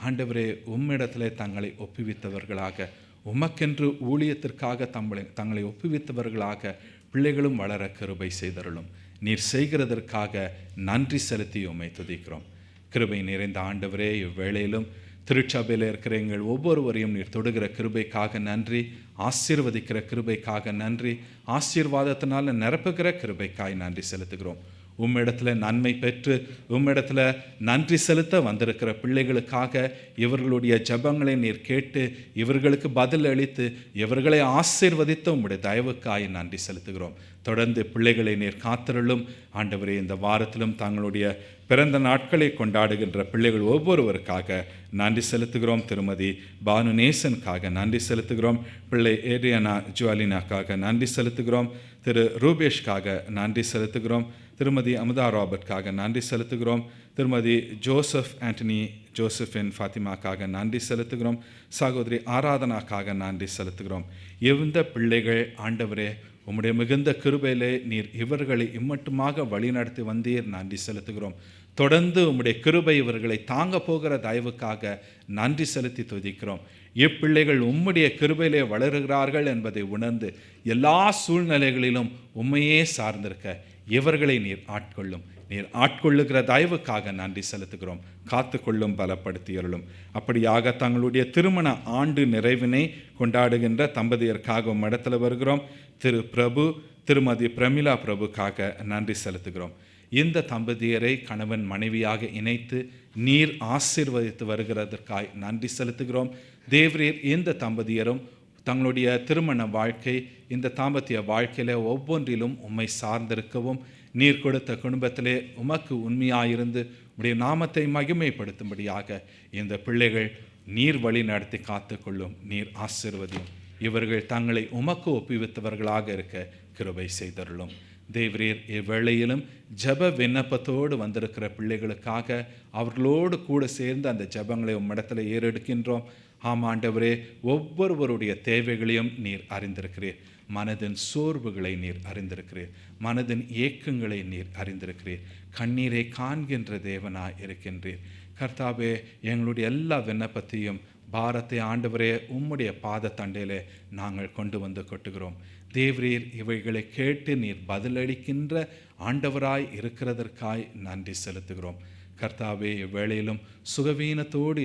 ஆண்டவரே உம்மிடத்தில் தங்களை ஒப்புவித்தவர்களாக, உமக்கென்று ஊழியத்திற்காக தங்களை ஒப்புவித்தவர்களாக பிள்ளைகளும் வளர கிருபை செய்தருளும். நீர் செய்கிறதற்காக நன்றி செலுத்தி உம்மை துதிக்கிறோம். கிருபை நிறைந்த ஆண்டவரே, இவ்வேளையிலும் திருச்சபையில் இருக்கிற எங்கள் ஒவ்வொருவரையும் நீர் தொடுகிற கிருபைக்காக நன்றி, ஆசீர்வதிக்கிற கிருபைக்காக நன்றி, ஆசீர்வாதத்தினால நிரப்புகிற கிருபைக்காய் நன்றி செலுத்துகிறோம். உம்மிடத்துல நன்மை பெற்று உம்மிடத்துல நன்றி செலுத்த வந்திருக்கிற பிள்ளைகளுக்காக இவர்களுடைய ஜெபங்களை நீர் கேட்டு இவர்களுக்கு பதில் அளித்து இவர்களை ஆசீர்வதித்து உம்முடைய தயவுக்காய் நன்றி செலுத்துகிறோம். தொடர்ந்து பிள்ளைகளை நீர் காத்திருளும் ஆண்டவரே. இந்த வாரத்திலும் தங்களுடைய பிறந்த நாட்களை கொண்டாடுகின்ற பிள்ளைகள் ஒவ்வொருவருக்காக நன்றி செலுத்துகிறோம். திருமதி பானுநேசனுக்காக நன்றி செலுத்துகிறோம். பிள்ளை ஏரியானா ஜுவாலினாக்காக நன்றி செலுத்துகிறோம். திரு ரூபேஷ்காக நன்றி செலுத்துகிறோம். திருமதி அமுதா ராபர்ட்காக நன்றி செலுத்துகிறோம். திருமதி ஜோசப் ஆண்டனி ஜோசஃபின் ஃபாத்திமாக்காக நன்றி செலுத்துகிறோம். சகோதரி ஆராதனாக்காக நன்றி செலுத்துகிறோம். இந்த பிள்ளைகள் ஆண்டவரே உம்முடைய மிகுந்த கிருபையிலே நீர் இவர்களை இம்மட்டுமாக வழிநடத்தி வந்தீர், நன்றி செலுத்துகிறோம். தொடர்ந்து உம்முடைய கிருபை இவர்களை தாங்க போகிற தயவுக்காக நன்றி செலுத்தி துதிக்கிறோம். இப்பிள்ளைகள் உம்முடைய கிருபையிலே வளருகிறார்கள் என்பதை உணர்ந்து எல்லா சூழ்நிலைகளிலும் உம்மையே சார்ந்திருக்க இவர்களை நீர் ஆட்கொள்ளும். நீர் ஆட்கொள்ளுகிற தயவுக்காக நன்றி செலுத்துகிறோம். காத்துக்கொள்ளும், பலப்படுத்தியருளும். அப்படியாக தங்களுடைய திருமண ஆண்டு நிறைவினை கொண்டாடுகின்ற தம்பதியருக்காக இடத்துல வருகிறோம். திரு பிரபு திருமதி பிரமிளா பிரபுக்காக நன்றி செலுத்துகிறோம். இந்த தம்பதியரை கணவன் மனைவியாக இணைத்து நீர் ஆசீர்வதித்து வருகிறதற்காய் நன்றி செலுத்துகிறோம். தேவரீர் இந்த தம்பதியரும் தங்களுடைய திருமண வாழ்க்கை, இந்த தாம்பத்திய வாழ்க்கையில ஒவ்வொன்றிலும் உம்மை சார்ந்திருக்கவும் நீர் கொடுத்த குடும்பத்திலே உமக்கு உண்மையாயிருந்து உடைய நாமத்தை மகிமைப்படுத்தும்படியாக இந்த பிள்ளைகள் நீர் வழி நடத்தி காத்துக்கொள்ளும். நீர் ஆசீர்வதியும். இவர்கள் தங்களை உமக்கு ஒப்புவித்தவர்களாக இருக்க கிருபை செய்தருளும். தேவரீர் இவ்வேளையிலும் ஜெப விண்ணப்பத்தோடு வந்திருக்கிற பிள்ளைகளுக்காக அவர்களோடு கூட சேர்ந்து அந்த ஜெபங்களை உம்மிடத்தில் ஏறெடுக்கின்றோம். ஆமாண்டவரே, ஒவ்வொருவருடைய தேவைகளையும் நீர் அறிந்திருக்கிறீர். மனதின் சோர்வுகளை நீர் அறிந்திருக்கிறீர். மனதின் ஏக்கங்களை நீர் அறிந்திருக்கிறீர். கண்ணீரை காண்கின்ற தேவனாய் இருக்கின்றீர். கர்த்தாவே, எங்களுடைய எல்லா விண்ணப்பத்தையும் பாரத்தை ஆண்டவரே உம்முடைய பாதத்தண்டையிலே நாங்கள் கொண்டு வந்து கொட்டுகிறோம். தேவரீர் இவைகளை கேட்டு நீர் பதிலளிக்கின்ற ஆண்டவராய் இருக்கிறதற்காய் நன்றி செலுத்துகிறோம். கர்த்தாவே, இவ்வேளையிலும் சுகவீனத்தோடு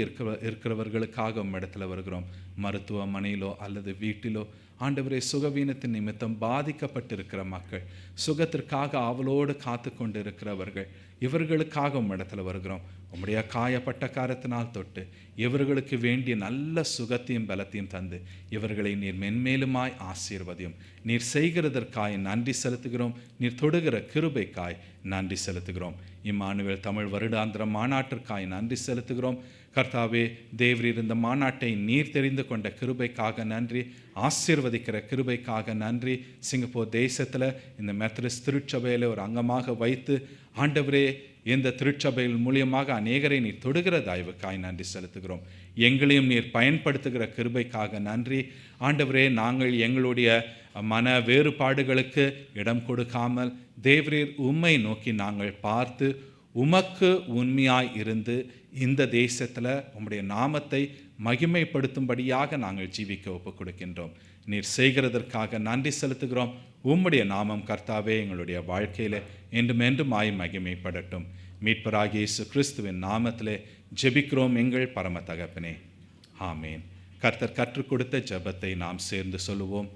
இருக்கிறவர்களுக்காக உம்மிடத்தில் வருகிறோம். மருத்துவமனையிலோ அல்லது வீட்டிலோ ஆண்டவரே சுகவீனத்தின் நிமித்தம் பாதிக்கப்பட்டிருக்கிற மக்கள், சுகத்திற்காக ஆவலோடு காத்து கொண்டு இருக்கிறவர்கள், இவர்களுக்காக உம்மிடத்தில் வருகிறோம். உம்முடைய காயப்பட்ட காரத்தினால் தொட்டு இவர்களுக்கு வேண்டிய நல்ல சுகத்தையும் பலத்தையும் தந்து இவர்களை நீர் மென்மேலுமாய் ஆசீர்வதியும். நீர் செய்கிறதற்காய் நன்றி செலுத்துகிறோம். நீர் தொடுகிற கிருபைக்காய் நன்றி செலுத்துகிறோம். இம்மானுவேல் தமிழ் வருடாந்திர மாநாட்டிற்காய் நன்றி செலுத்துகிறோம். கர்த்தாவே, தேவரீர் இந்த மாநாட்டை நீர் தெரிந்து கொண்ட கிருபைக்காக நன்றி, ஆசீர்வதிக்கிற கிருபைக்காக நன்றி. சிங்கப்பூர் தேசத்தில் இந்த மெத்தடிஸ்ட் திருச்சபையில் ஒரு அங்கமாக வைத்து ஆண்டவரே இந்த திருச்சபையில் மூலியமாக அநேகரை நீர் தொடுகிற தயவுக்காய் நன்றி செலுத்துகிறோம். எங்களையும் நீர் பயன்படுத்துகிற கிருபைக்காக நன்றி. ஆண்டவரே, நாங்கள் எங்களுடைய மன வேறுபாடுகளுக்கு இடம் கொடுக்காமல் தேவரீர் உம்மை நோக்கி நாங்கள் பார்த்து உமக்கு உண்மையாய் இருந்து இந்த தேசத்தில் உம்முடைய நாமத்தை மகிமைப்படுத்தும்படியாக நாங்கள் ஜீவிக்க ஒப்புக் கொடுக்கின்றோம். நீர் செய்கிறதற்காக நன்றி செலுத்துகிறோம். உம்முடைய நாமம் கர்த்தாவே எங்களுடைய வாழ்க்கையில் என்றுமென்றுமாய் மகிமைப்படட்டும். மீட்பராகிய இயேசு கிறிஸ்துவின் நாமத்திலே ஜெபிக்கிறோம் எங்கள் பரம தகப்பனே, ஆமேன். கர்த்தர் கற்றுக் கொடுத்த ஜெபத்தை நாம் சேர்ந்து சொல்லுவோம்.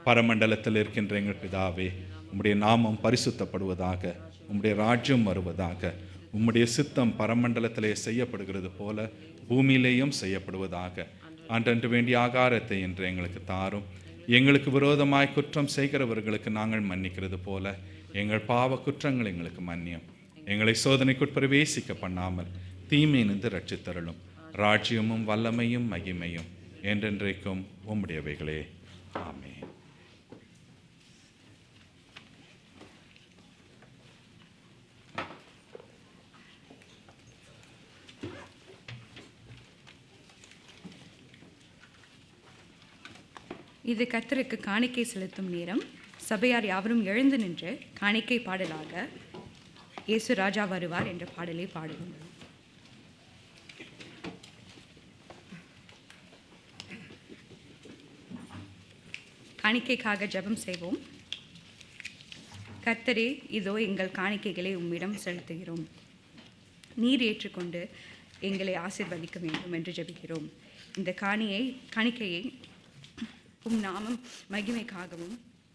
பரமண்டலத்தில் இருக்கின்ற எங்கள் பிதாவே, உம்முடைய நாமம் பரிசுத்தப்படுவதாக, உம்முடைய ராஜ்யம் வருவதாக, உம்முடைய சித்தம் பரமண்டலத்திலே செய்யப்படுகிறது போல பூமியிலேயும் செய்யப்படுவதாக. அன்றன்று வேண்டிய ஆகாரத்தை இன்று எங்களுக்கு தாரும். எங்களுக்கு விரோதமாய் குற்றம் செய்கிறவர்களுக்கு நாங்கள் மன்னிக்கிறது போல எங்கள் பாவ குற்றங்கள் எங்களுக்கு மன்னியும். எங்களை சோதனைக்குட்பிரவேசிக்க பண்ணாமல் தீமையினின்று ரட்சித்தருளும். ராஜ்யமும் வல்லமையும் மகிமையும் என்றென்றைக்கும் உம்முடையவைகளே, ஆமென். இது கர்த்தருக்கு காணிக்கை செலுத்தும் நேரம். சபையார் யாவரும் எழுந்து நின்று காணிக்கை பாடலாக இயேசு ராஜா வருவார் என்ற பாடலை பாடுவோம். காணிக்கைக்காக ஜெபம் செய்வோம். கர்த்தரே, இதோ எங்கள் காணிக்கைகளை உம்மிடம் செலுத்துகிறோம். நீர் ஏற்றுக்கொண்டு எங்களை ஆசீர்வதிக்க வேண்டும் என்று ஜெபிக்கிறோம். இந்த காணிக்கையை நாமம் மகிமைக்காகவும்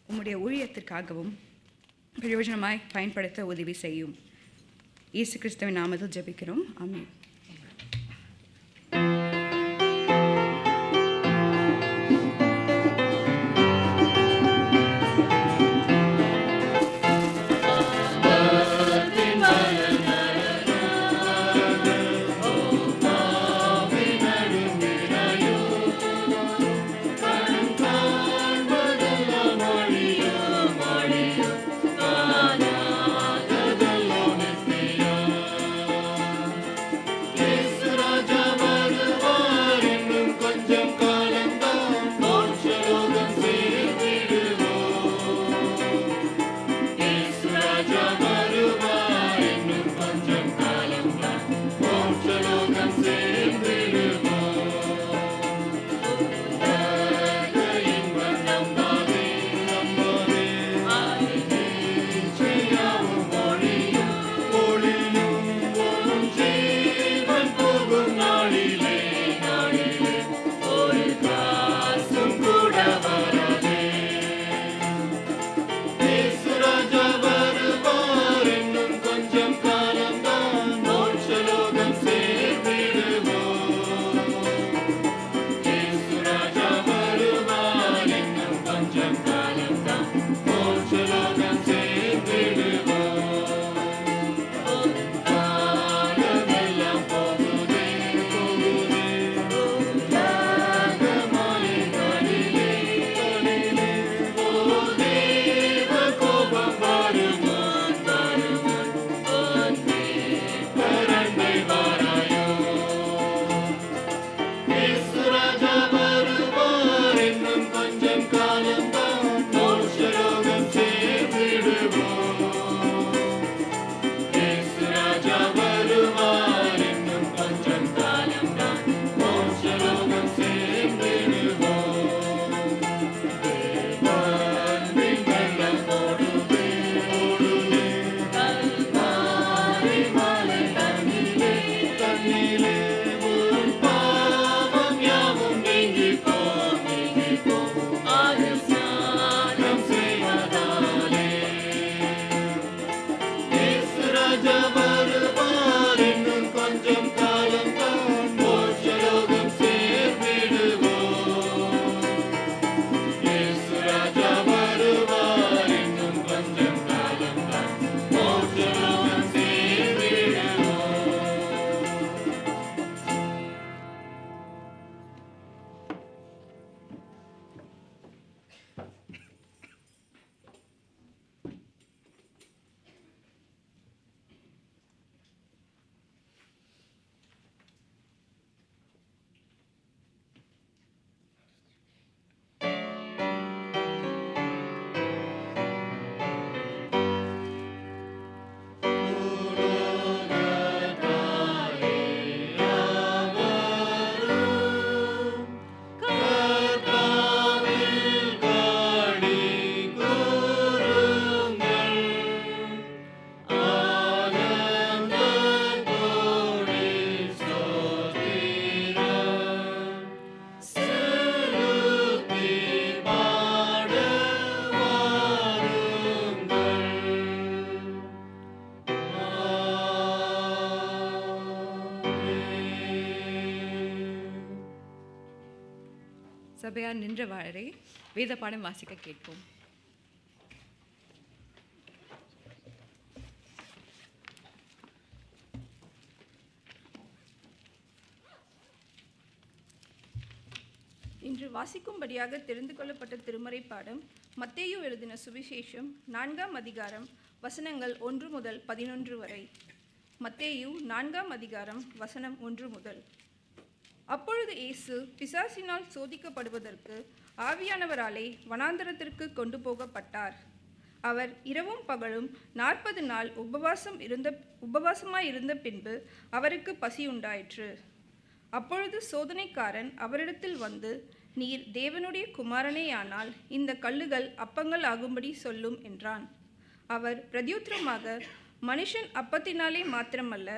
உம்முடைய ஊழியத்திற்காகவும் பிரயோஜனமாய் பயன்படுத்த உதவி செய்யும். இயேசு கிறிஸ்துவின் நாமத்தில் ஜெபிக்கிறோம். ஆமென். சபையார் நின்றவாறே வேத பாடம் வாசிக்க கேட்போம். இன்று வாசிக்கும்படியாக தெரிந்து கொள்ளப்பட்ட திருமறை பாடம் மத்தேயு எழுதின சுவிசேஷம் 4ஆம் அதிகாரம் வசனங்கள் 1 முதல் 11 வரை. மத்தேயு 4ஆம் அதிகாரம் வசனம் 1 முதல். அப்பொழுது இயேசு பிசாசினால் சோதிக்கப்படுவதற்கு ஆவியானவராலே வனாந்தரத்திற்கு கொண்டு போகப்பட்டார். அவர் இரவும் பகலும் 40 நாள் உபவாசமாயிருந்த பின்பு அவருக்கு பசி உண்டாயிற்று. அப்பொழுது சோதனைக்காரன் அவரிடத்தில் வந்து, நீர் தேவனுடைய குமாரனேயானால் இந்த கல்லுகள் அப்பங்கள் ஆகும்படி சொல்லும் என்றான். அவர் பிரதியுத்தரமாக, மனுஷன் அப்பத்தினாலே மாத்திரமல்ல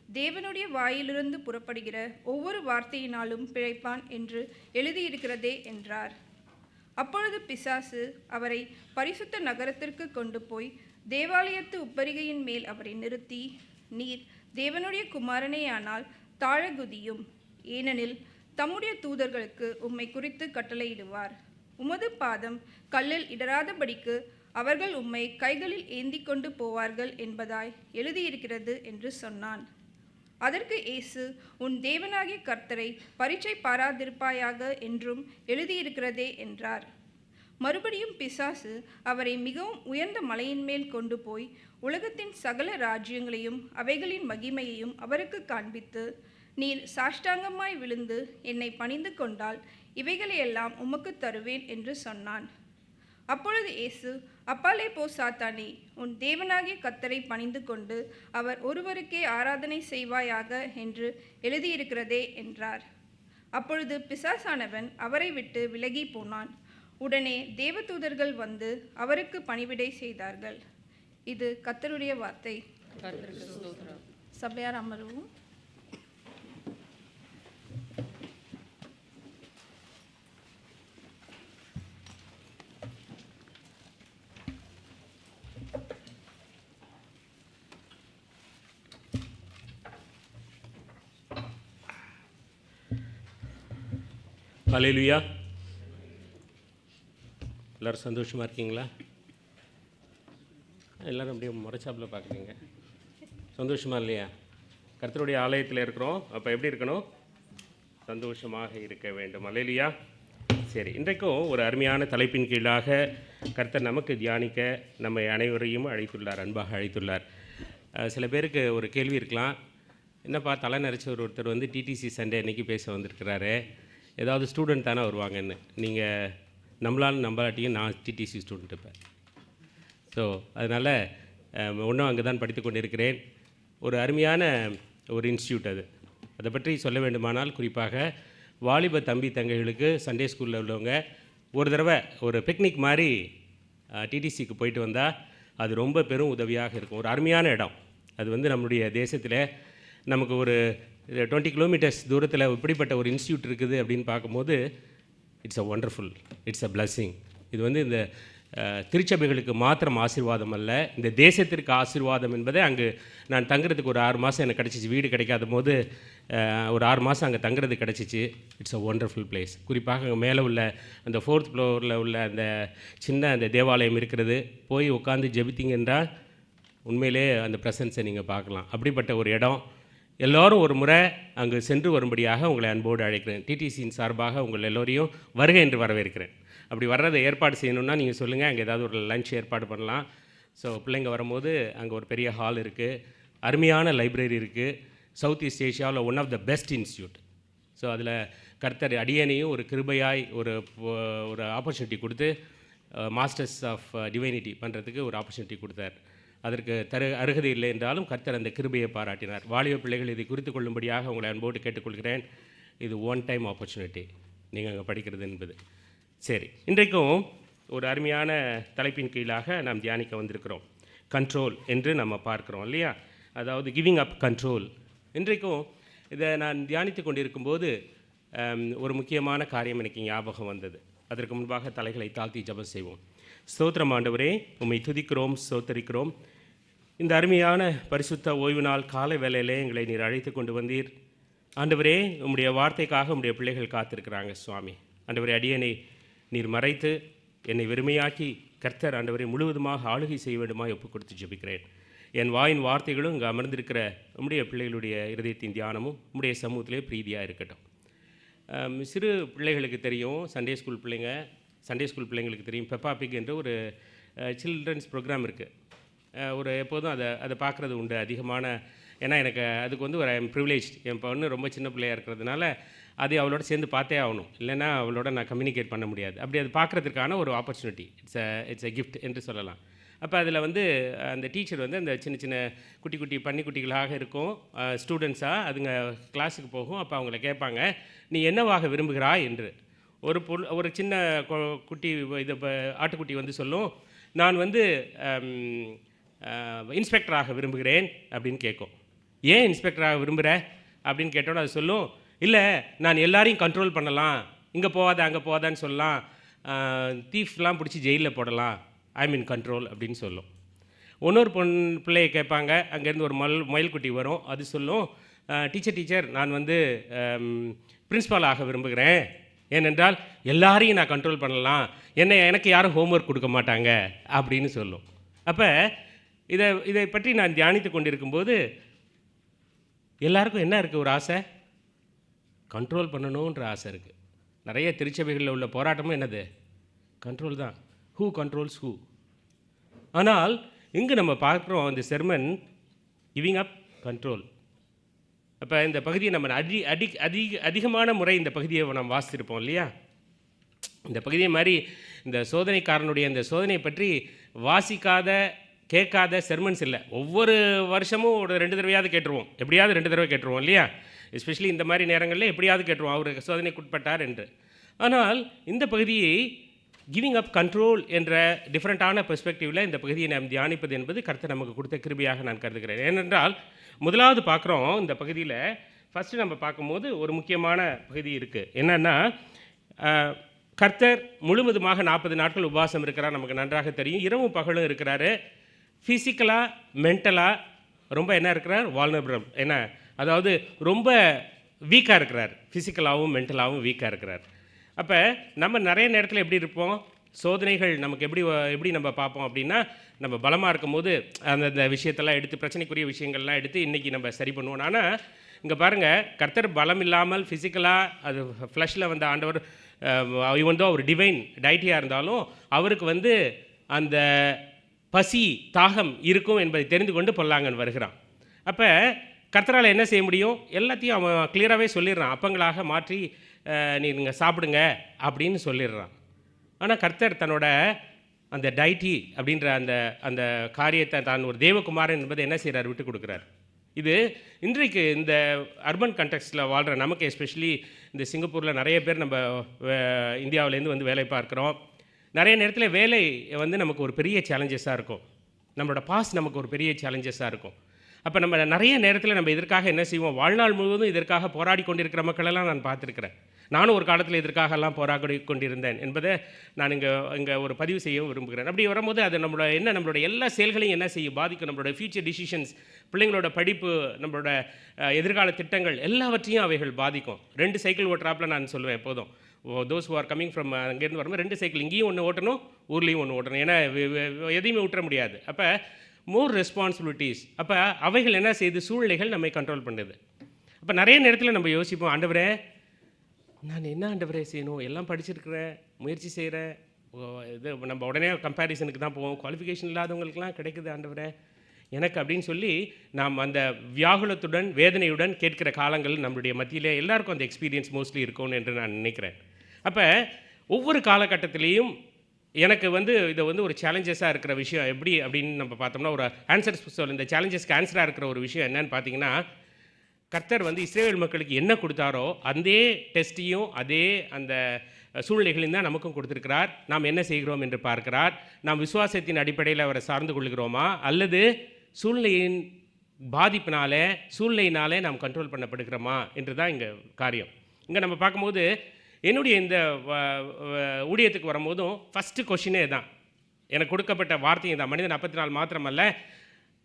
தேவனுடைய வாயிலிருந்து புறப்படுகிற ஒவ்வொரு வார்த்தையினாலும் பிழைப்பான் என்று எழுதியிருக்கிறதே என்றார். அப்பொழுது பிசாசு அவரை பரிசுத்த நகரத்திற்கு கொண்டு போய் தேவாலயத்து உப்பரிகையின் மேல் அவரை நிறுத்தி, நீர் தேவனுடைய குமாரனேயானால் தாழ குதியும், ஏனெனில் தம்முடைய தூதர்களுக்கு உம்மை குறித்து கட்டளையிடுவார். உமது பாதம் கல்லில் இடராதபடிக்கு அவர்கள் உம்மை கைகளில் ஏந்தி கொண்டு போவார்கள் என்பதாய் எழுதியிருக்கிறது என்று சொன்னான். அதற்கு இயேசு, உன் தேவனாகிய கர்த்தரை பரீட்சை பாராதிருப்பாயாக என்றும் எழுதியிருக்கிறதே என்றார். மறுபடியும் பிசாசு அவரை மிகவும் உயர்ந்த மலையின் மேல் கொண்டு போய் உலகத்தின் சகல ராஜ்யங்களையும் அவைகளின் மகிமையையும் அவருக்கு காண்பித்து, நீர் சாஷ்டாங்கமாய் விழுந்து என்னை பணிந்து கொண்டால் இவைகளையெல்லாம் உமக்கு தருவேன் என்று சொன்னான். அப்பொழுது இயேசு, அப்பாலே போ சாத்தானே, உன் தேவனாகிய கர்த்தரை பணிந்து கொண்டு அவர் ஒருவருக்கே ஆராதனை செய்வாயாக என்று எழுதியிருக்கிறதே என்றார். அப்பொழுது பிசாசானவன் அவரை விட்டு விலகி போனான். உடனே தேவதூதர்கள் வந்து அவருக்கு பணிவிடை செய்தார்கள். இது கர்த்தருடைய வார்த்தை. கர்த்தருக்கு ஸ்தோத்திரம். சபையார் அமர்வும். ஹல்லேலூயா. எல்லோரும் சந்தோஷமாக இருக்கீங்களா? எல்லோரும் அப்படியே முறைச்சாப்பில் பார்க்குறீங்க. சந்தோஷமாக இல்லையா? கர்த்தருடைய ஆலயத்தில் இருக்கிறோம். அப்போ எப்படி இருக்கணும்? சந்தோஷமாக இருக்க வேண்டும். ஹல்லேலூயா. சரி, இன்றைக்கும் ஒரு அருமையான தலைப்பின் கீழாக கர்த்தர் நமக்கு தியானிக்க நம்மை அனைவரையும் அழைத்துள்ளார், அன்பாக அழைத்துள்ளார். சில பேருக்கு ஒரு கேள்வி இருக்கலாம், என்னப்பா தலை நரைச்ச ஒருத்தர் வந்து டிடிசி சண்டே அன்றைக்கி பேச வந்திருக்கிறாரு, ஏதாவது ஸ்டூடெண்ட் தானே வருவாங்கன்னு. நீங்கள் நம்மளாலும் நம்பாட்டியும் நான் டிடிசி ஸ்டூடெண்ட் இருப்பேன். ஸோ அதனால் ஒன்றும் அங்கே தான் படித்து கொண்டிருக்கிறேன். ஒரு அருமையான ஒரு இன்ஸ்டியூட் அது. அதை பற்றி சொல்ல வேண்டுமானால் குறிப்பாக வாலிப தம்பி தங்கைகளுக்கு சண்டே ஸ்கூலில் உள்ளவங்க ஒரு தடவை ஒரு பிக்னிக் மாதிரி டிடிசிக்கு போயிட்டு வந்தால் அது ரொம்ப பெரும் உதவியாக இருக்கும். ஒரு அருமையான இடம் அது. வந்து நம்முடைய தேசத்தில் நமக்கு ஒரு 20 கிலோமீட்டர்ஸ் தூரத்தில் இப்படிப்பட்ட ஒரு இன்ஸ்டியூட் இருக்குது அப்படின்னு பார்க்கும்போது it's a wonderful, it's a blessing. இது வந்து இந்த திருச்சபைகளுக்கு மாத்திரம் ஆசீர்வாதம் அல்ல, இந்த தேசத்திற்கு ஆசீர்வாதம் என்பதை அங்கு நான் தங்குறதுக்கு ஒரு 6 மாதம் எனக்கு கிடச்சிச்சு. வீடு கிடைக்காத போது ஒரு 6 மாதம் அங்கே தங்குறது கிடச்சிச்சு. It's a wonderful place. குறிப்பாக அங்கே மேலே உள்ள அந்த 4th ஃப்ளோரில் உள்ள அந்த சின்ன அந்த தேவாலயம் இருக்கிறது. போய் உட்காந்து ஜெபித்தீங்கன்றால் உண்மையிலே அந்த ப்ரெசன்ஸை நீங்கள் பார்க்கலாம். அப்படிப்பட்ட ஒரு இடம். எல்லோரும் ஒரு முறை அங்கு சென்று வரும்படியாக உங்களை அன்போடு அழைக்கிறேன். டிடிசியின் சார்பாக உங்கள் எல்லோரையும் வருகை என்று வரவேற்கிறேன். அப்படி வர்றதை ஏற்பாடு செய்யணுன்னா நீங்கள் சொல்லுங்கள், அங்கே ஏதாவது ஒரு லஞ்ச் ஏற்பாடு பண்ணலாம். ஸோ பிள்ளைங்க வரும்போது அங்கே ஒரு பெரிய ஹால் இருக்குது, அருமையான லைப்ரரி இருக்குது. சவுத் ஈஸ்ட் ஏஷியாவில் one of the best institute. So அதில் கர்த்தர் அடியனையும் ஒரு கிருபையாய் ஒரு ஆப்பர்ச்சுனிட்டி கொடுத்து மாஸ்டர்ஸ் ஆஃப் டிவைனிட்டி பண்ணுறதுக்கு ஒரு ஆப்பர்ச்சுனிட்டி கொடுத்தார். அதற்கு அருகதை இல்லை என்றாலும் கர்த்தர் அந்த கிருபையை பாராட்டினார். வாலிப பிள்ளைகள் இதை குறித்து கொள்ளும்படியாக உங்களை அன்போடு கேட்டுக்கொள்கிறேன். இது ஒன் டைம் ஆப்பர்ச்சுனிட்டி நீங்கள் அங்கே படிக்கிறது என்பது. சரி, இன்றைக்கும் ஒரு அருமையான தலைப்பின் கீழாக நாம் தியானிக்க வந்திருக்கிறோம். கண்ட்ரோல் என்று நம்ம பார்க்குறோம் இல்லையா? அதாவது கிவிங் அப் கண்ட்ரோல். இன்றைக்கும் இதை நான் தியானித்து கொண்டிருக்கும்போது ஒரு முக்கியமான காரியம் எனக்கு ஞாபகம் வந்தது. அதற்கு முன்பாக தலைகளை தாழ்த்தி ஜெபம் செய்வோம். ஸ்தோத்திரம் ஆண்டவரே, உம்மை துதிக்கிறோம், ஸ்தோத்தரிக்கிறோம். இந்த அருமையான பரிசுத்த ஓய்வு நாள் காலை வேளையிலே எங்களை நீர் அழைத்து கொண்டு வந்தீர். ஆண்டவரே, உம்முடைய வார்த்தைக்காக உம்முடைய பிள்ளைகள் காத்திருக்கிறாங்க சுவாமி. ஆண்டவரே, அடியனை நீர் மறைத்து என்னை வெறுமையாக்கி கர்த்தர் ஆண்டவரை முழுவதுமாக ஆளுகை செய்ய வேண்டுமாய் ஒப்புக் கொடுத்து ஜெபிக்கிறேன். என் வாயின் வார்த்தைகளும் இங்கே அமர்ந்திருக்கிற உம்முடைய பிள்ளைகளுடைய இருதயத்தின் தியானமும் உம்முடைய சமூகத்திலே பிரீதியாக இருக்கட்டும். சிறு பிள்ளைகளுக்கு தெரியும், சண்டே ஸ்கூல் பிள்ளைங்களுக்கு தெரியும், பெப்பா பிக் என்ற ஒரு சில்ட்ரன்ஸ் ப்ரோக்ராம் இருக்குது. ஒரு எப்போதும் அதை பார்க்குறது உண்டு அதிகமான. ஏன்னா எனக்கு அதுக்கு வந்து ஒரு ஐ எம் ப்ரிவிலேஜ். என் பொண்ணு ரொம்ப சின்ன பிள்ளையாக இருக்கிறதுனால அதை அவளோட சேர்ந்து பார்த்தே ஆகணும், இல்லைன்னா அவளோட நான் கம்யூனிகேட் பண்ண முடியாது. அப்படி அது பார்க்குறதுக்கான ஒரு ஆப்பர்ச்சுனிட்டி, இட்ஸ் அ கிஃப்ட் என்று சொல்லலாம். அப்போ அதில் வந்து அந்த டீச்சர் வந்து அந்த சின்ன சின்ன குட்டி பன்னிக்குட்டிகளாக இருக்கும் ஸ்டூடெண்ட்ஸாக அதுங்க கிளாஸுக்கு போகும். அப்போ அவங்கள கேட்பாங்க, நீ என்னவாக விரும்புகிறாய் என்று. ஒரு சின்ன குட்டி இது ஆட்டுக்குட்டி வந்து சொல்லும், நான் வந்து இன்ஸ்பெக்டராக விரும்புகிறேன் அப்படின்னு கேட்கும். ஏன் இன்ஸ்பெக்டராக விரும்புகிற அப்படின்னு கேட்டோன்னு அது சொல்லும், இல்லை நான் எல்லாரையும் கண்ட்ரோல் பண்ணலாம், இங்கே போகாத அங்கே போகாதான்னு சொல்லலாம், தீஃப்லாம் பிடிச்சி ஜெயிலில் போடலாம், ஐ மீன் கண்ட்ரோல் அப்படின்னு சொல்லும். இன்னொரு பிள்ளையை கேட்பாங்க, அங்கேருந்து ஒரு மயில்குட்டி வரும், அது சொல்லும், டீச்சர் நான் வந்து பிரின்ஸ்பால் ஆக விரும்புகிறேன், ஏனென்றால் எல்லாரையும் நான் கண்ட்ரோல் பண்ணலாம், எனக்கு யாரும் ஹோம்ஒர்க் கொடுக்க மாட்டாங்க அப்படின்னு சொல்லும். அப்போ இதை பற்றி நான் தியானித்து கொண்டிருக்கும்போது எல்லாருக்கும் என்ன இருக்குது, ஒரு ஆசை, கண்ட்ரோல் பண்ணணுன்ற ஆசை இருக்குது. நிறைய திருச்சபைகளில் உள்ள போராட்டமும் என்னது, கண்ட்ரோல் தான். Who controls who. ஆனால் இங்கு நம்ம பார்க்குறோம் இந்த செர்மன் கிவிங் அப் கண்ட்ரோல். அப்போ இந்த பகுதியை நம்ம அதிகமான முறை இந்த பகுதியை நம்ம வாசித்திருப்போம் இல்லையா? இந்த பகுதியை மாதிரி இந்த சோதனைக்காரனுடைய இந்த சோதனையை பற்றி வாசிக்காத கேட்காத செர்மன்ஸ் இல்லை. ஒவ்வொரு வருஷமும் ஒரு 2 தடவையாவது கேட்டுருவோம், எப்படியாவது 2 தடவை கேட்டுருவோம் இல்லையா? எஸ்பெஷலி இந்த மாதிரி நேரங்களில் எப்படியாவது கேட்டுருவோம் அவர் சோதனைக்குட்பட்டார் என்று. ஆனால் இந்த பகுதியை கிவிங் அப் கண்ட்ரோல் என்ற டிஃப்ரெண்ட்டான பெர்ஸ்பெக்டிவில் இந்த பகுதியை நாம் தியானிப்பது என்பது கர்த்தர் நமக்கு கொடுத்த கிருபையாக நான் கருதுகிறேன். ஏனென்றால் முதலாவது பார்க்குறோம் இந்த பகுதியில், ஃபஸ்ட்டு நம்ம பார்க்கும்போது ஒரு முக்கியமான பகுதி இருக்குது. என்னென்னா, கர்த்தர் முழுவதுமாக 40 நாட்கள் உபவாசம் இருக்கிறார், நமக்கு நன்றாக தெரியும். இரவும் பகலும் இருக்கிறாரு. ஃபிசிக்கலாக மென்டலாக ரொம்ப என்ன இருக்கிறார், வால்னரபிள், என்ன அதாவது ரொம்ப வீக்காக இருக்கிறார், ஃபிசிக்கலாகவும் மென்டலாகவும் வீக்காக இருக்கிறார். அப்போ நம்ம நிறைய நேரத்தில் எப்படி இருப்போம், சோதனைகள் நமக்கு எப்படி நம்ம பார்ப்போம் அப்படின்னா, நம்ம பலமாக இருக்கும்போது அந்த விஷயத்தெல்லாம் எடுத்து, பிரச்சனைக்குரிய விஷயங்கள்லாம் எடுத்து இன்றைக்கி நம்ம சரி பண்ணுவோம். ஆனால் இங்கே பாருங்கள், கர்த்தர் பலம் இல்லாமல் ஃபிசிக்கலாக அது ஃப்ளஷில் வந்த ஆண்டவர், இவன் அவர் டிவைன் டைட்டியாக இருந்தாலும் அவருக்கு வந்து அந்த பசி தாகம் இருக்கும் என்பதை தெரிந்து கொண்டு பொல்லாங்கன் வருகிறான். அப்போ கர்த்தரால் என்ன செய்ய முடியும், எல்லாத்தையும் அவன் கிளியராகவே சொல்லிடுறான், அப்பங்களாக மாற்றி நீங்கள் சாப்பிடுங்க அப்படின்னு சொல்லிடுறான். ஆனால் கர்த்தர் தன்னோட அந்த டைட்டி அப்படின்ற அந்த காரியத்தை தான் ஒரு தேவகுமாரன் என்பதை என்ன செய்கிறார், விட்டு கொடுக்குறார். இது இன்றைக்கு இந்த அர்பன் கண்டெக்ஸ்டில் வாழ்கிற நமக்கு, எஸ்பெஷலி இந்த சிங்கப்பூரில் நிறைய பேர் நம்ம இந்தியாவிலேருந்து வந்து வேலை பார்க்குறோம். நிறைய நேரத்தில் வேலை வந்து நமக்கு ஒரு பெரிய சேலஞ்சஸாக இருக்கும், நம்மளோட பாஸ் நமக்கு ஒரு பெரிய சேலஞ்சஸாக இருக்கும். அப்போ நம்ம நிறைய நேரத்தில் நம்ம இதற்காக என்ன செய்வோம், வாழ்நாள் முழுவதும் இதற்காக போராடி கொண்டிருக்கிற மக்களெல்லாம் நான் பார்த்துருக்கிறேன். நானும் ஒரு காலத்தில் இதற்காகலாம் போராடி கொண்டிருந்தேன் என்பதை நான் இங்கே ஒரு பதிவு செய்யவும் விரும்புகிறேன். அப்படி வரும்போது அது நம்மளோட எல்லா செயல்களையும் என்ன செய்யும், பாதிக்கும். நம்மளோட ஃபியூச்சர் டிசிஷன்ஸ், பிள்ளைங்களோட படிப்பு, நம்மளோட எதிர்கால திட்டங்கள் எல்லாவற்றையும் அவைகள் பாதிக்கும். 2 சைக்கிள் ஓட்டுறாப்பில் நான் சொல்லுவேன் எப்போதும், those who are coming from அங்கேருந்து வரும்போது 2 சைக்கிள், இங்கேயும் ஒன்று ஓட்டணும், ஊர்லேயும் ஒன்று ஓட்டணும், ஏன்னா எதையுமே விட்டுற முடியாது. அப்போ மோர் ரெஸ்பான்சிபிலிட்டிஸ். அப்போ அவைகள் என்ன செய்யுது, சூழ்நிலைகள் நம்மை கண்ட்ரோல் பண்ணுது. அப்போ நிறைய நேரத்தில் நம்ம யோசிப்போம், ஆண்டவரே நான் என்ன ஆண்டவரே செய்யணும், எல்லாம் படிச்சிருக்கிறேன், முயற்சி செய்கிறேன், இது நம்ம உடனே கம்பேரிசனுக்கு தான் போவோம், குவாலிஃபிகேஷன் இல்லாதவங்களுக்குலாம் கிடைக்குது ஆண்டவரே எனக்கு அப்படின்னு சொல்லி நாம் அந்த வியாகுலத்துடன் வேதனையுடன் கேட்கிற காலங்கள் நம்மளுடைய மத்தியிலே எல்லாருக்கும் அந்த எக்ஸ்பீரியன்ஸ் மோஸ்ட்லி இருக்கும்னு என்று நான் நினைக்கிறேன். அப்போ ஒவ்வொரு காலகட்டத்திலையும் எனக்கு வந்து இதை வந்து ஒரு சேலஞ்சஸாக இருக்கிற விஷயம் எப்படி அப்படின்னு நம்ம பார்த்தோம்னா, ஒரு ஆன்சர் இந்த சேலஞ்சஸ்க்கு ஆன்சராக இருக்கிற ஒரு விஷயம் என்னன்னு பார்த்தீங்கன்னா, கர்த்தர் வந்து இஸ்ரேல் மக்களுக்கு என்ன கொடுத்தாரோ அதே டெஸ்ட்டையும் அதே அந்த சூழ்நிலைகளையும் தான் நமக்கும் கொடுத்துருக்கிறார். நாம் என்ன செய்கிறோம் என்று பார்க்கிறார். நாம் விசுவாசத்தின் அடிப்படையில் அவரை சார்ந்து கொள்கிறோமா, அல்லது சூழ்நிலையின் சூழ்நிலையினாலே நாம் கண்ட்ரோல் பண்ணப்படுகிறோமா என்று தான் இங்கே காரியம். இங்கே நம்ம பார்க்கும்போது என்னுடைய இந்த ஊழியத்துக்கு வரும்போதும் ஃபஸ்ட்டு கொஷினே தான், எனக்கு கொடுக்கப்பட்ட வார்த்தையும் தான், மனிதன் அப்பத்தினால் மாத்திரமல்ல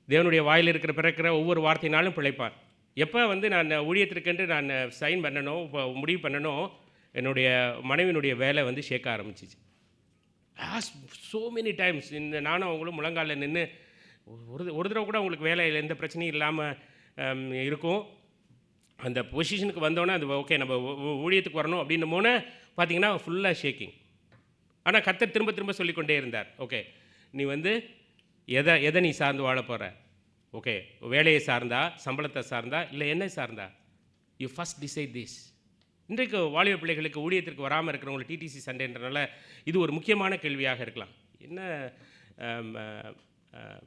தேவனுடைய வாயில் இருக்கிற பிறக்கிற ஒவ்வொரு வார்த்தையினாலும் பிழைப்பார். எப்போ வந்து நான் ஊழியத்திற்கென்று நான் சைன் பண்ணணும், முடிவு பண்ணணும், என்னுடைய மனைவியினுடைய வேலை வந்து ஷேக்க ஆரம்பிச்சிச்சு. ஸோ மெனி டைம்ஸ் நானும் அவங்களும் முழங்காலில் நின்று ஒரு தடவை கூட உங்களுக்கு வேலையில் எந்த பிரச்சனையும் இல்லாமல் இருக்கும். அந்த பொசிஷனுக்கு வந்தோன்னே அது ஓகே நம்ம ஊழியத்துக்கு வரணும் அப்படின்னு போன பார்த்தீங்கன்னா ஃபுல்லாக ஷேக்கிங். ஆனால் கர்த்தர் திரும்ப திரும்ப சொல்லிக்கொண்டே இருந்தார், ஓகே நீ வந்து எதை நீ சார்ந்து வாழ போகிற, ஓகே வேலையை சார்ந்தா, சம்பளத்தை சார்ந்தா, இல்லை என்ன சார்ந்தா, யூ ஃபஸ்ட் டிசைட் திஸ். இன்றைக்கு வாலிப பிள்ளைகளுக்கு ஊழியத்திற்கு வராமல் இருக்கிறவங்களுக்கு டிடிசி சண்டேன்றனால இது ஒரு முக்கியமான கேள்வியாக இருக்கலாம். என்ன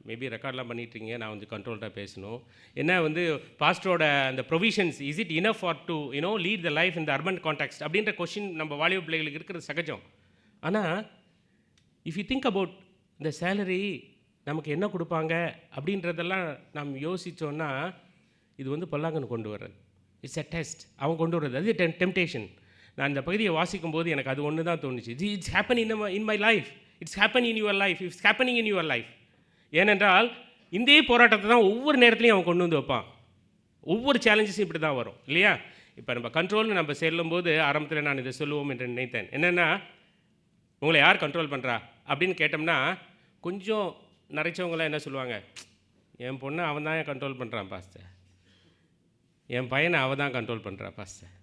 மேபி ரெக்கார்ட்லாம் பண்ணிட்டுருங்க, நான் வந்து கண்ட்ரோல்டாக பேசணும். என்ன வந்து பாஸ்டரோட அந்த provisions is it enough for to lead the life in the urban context அப்படின்ற கொஷின் நம்ம வாலிப பிள்ளைகளுக்கு இருக்கிறது சகஜம். ஆனால் இஃப் யூ திங்க் அபவுட் இந்த சேலரி நமக்கு என்ன கொடுப்பாங்க அப்படின்றதெல்லாம் நாம் யோசித்தோன்னா இது வந்து பொல்லாங்கன்னு கொண்டு வர்றது. It's a test. அவன் கொண்டு வர்றது அது டெம்டேஷன். நான் இந்த பகுதியை வாசிக்கும் போது எனக்கு அது ஒன்று தான் தோணுச்சு. It's happen in my life, it's happen in your life, it's happening in your life. ஏனென்றால் இந்த போராட்டத்தை தான் ஒவ்வொரு நேரத்துலையும் அவன் கொண்டு வந்து வைப்பான். ஒவ்வொரு சேலஞ்சஸும் இப்படி தான் வரும் இல்லையா? இப்போ நம்ம கண்ட்ரோல்னு நம்ம செல்லும்போது ஆரம்பத்தில் நான் இதை சொல்லுவோம் என்று நினைத்தேன். என்னென்னா, உங்களை யார் கண்ட்ரோல் பண்ணுறா அப்படின்னு கேட்டோம்னா, கொஞ்சம் நிறைச்சவங்களாம் என்ன சொல்லுவாங்க, என் பொண்ணை அவன் தான் கண்ட்ரோல் பண்ணுறான் பாஸ்டர், என் பையனை அவன் தான் கண்ட்ரோல் பண்ணுறா பாஸ்டர்.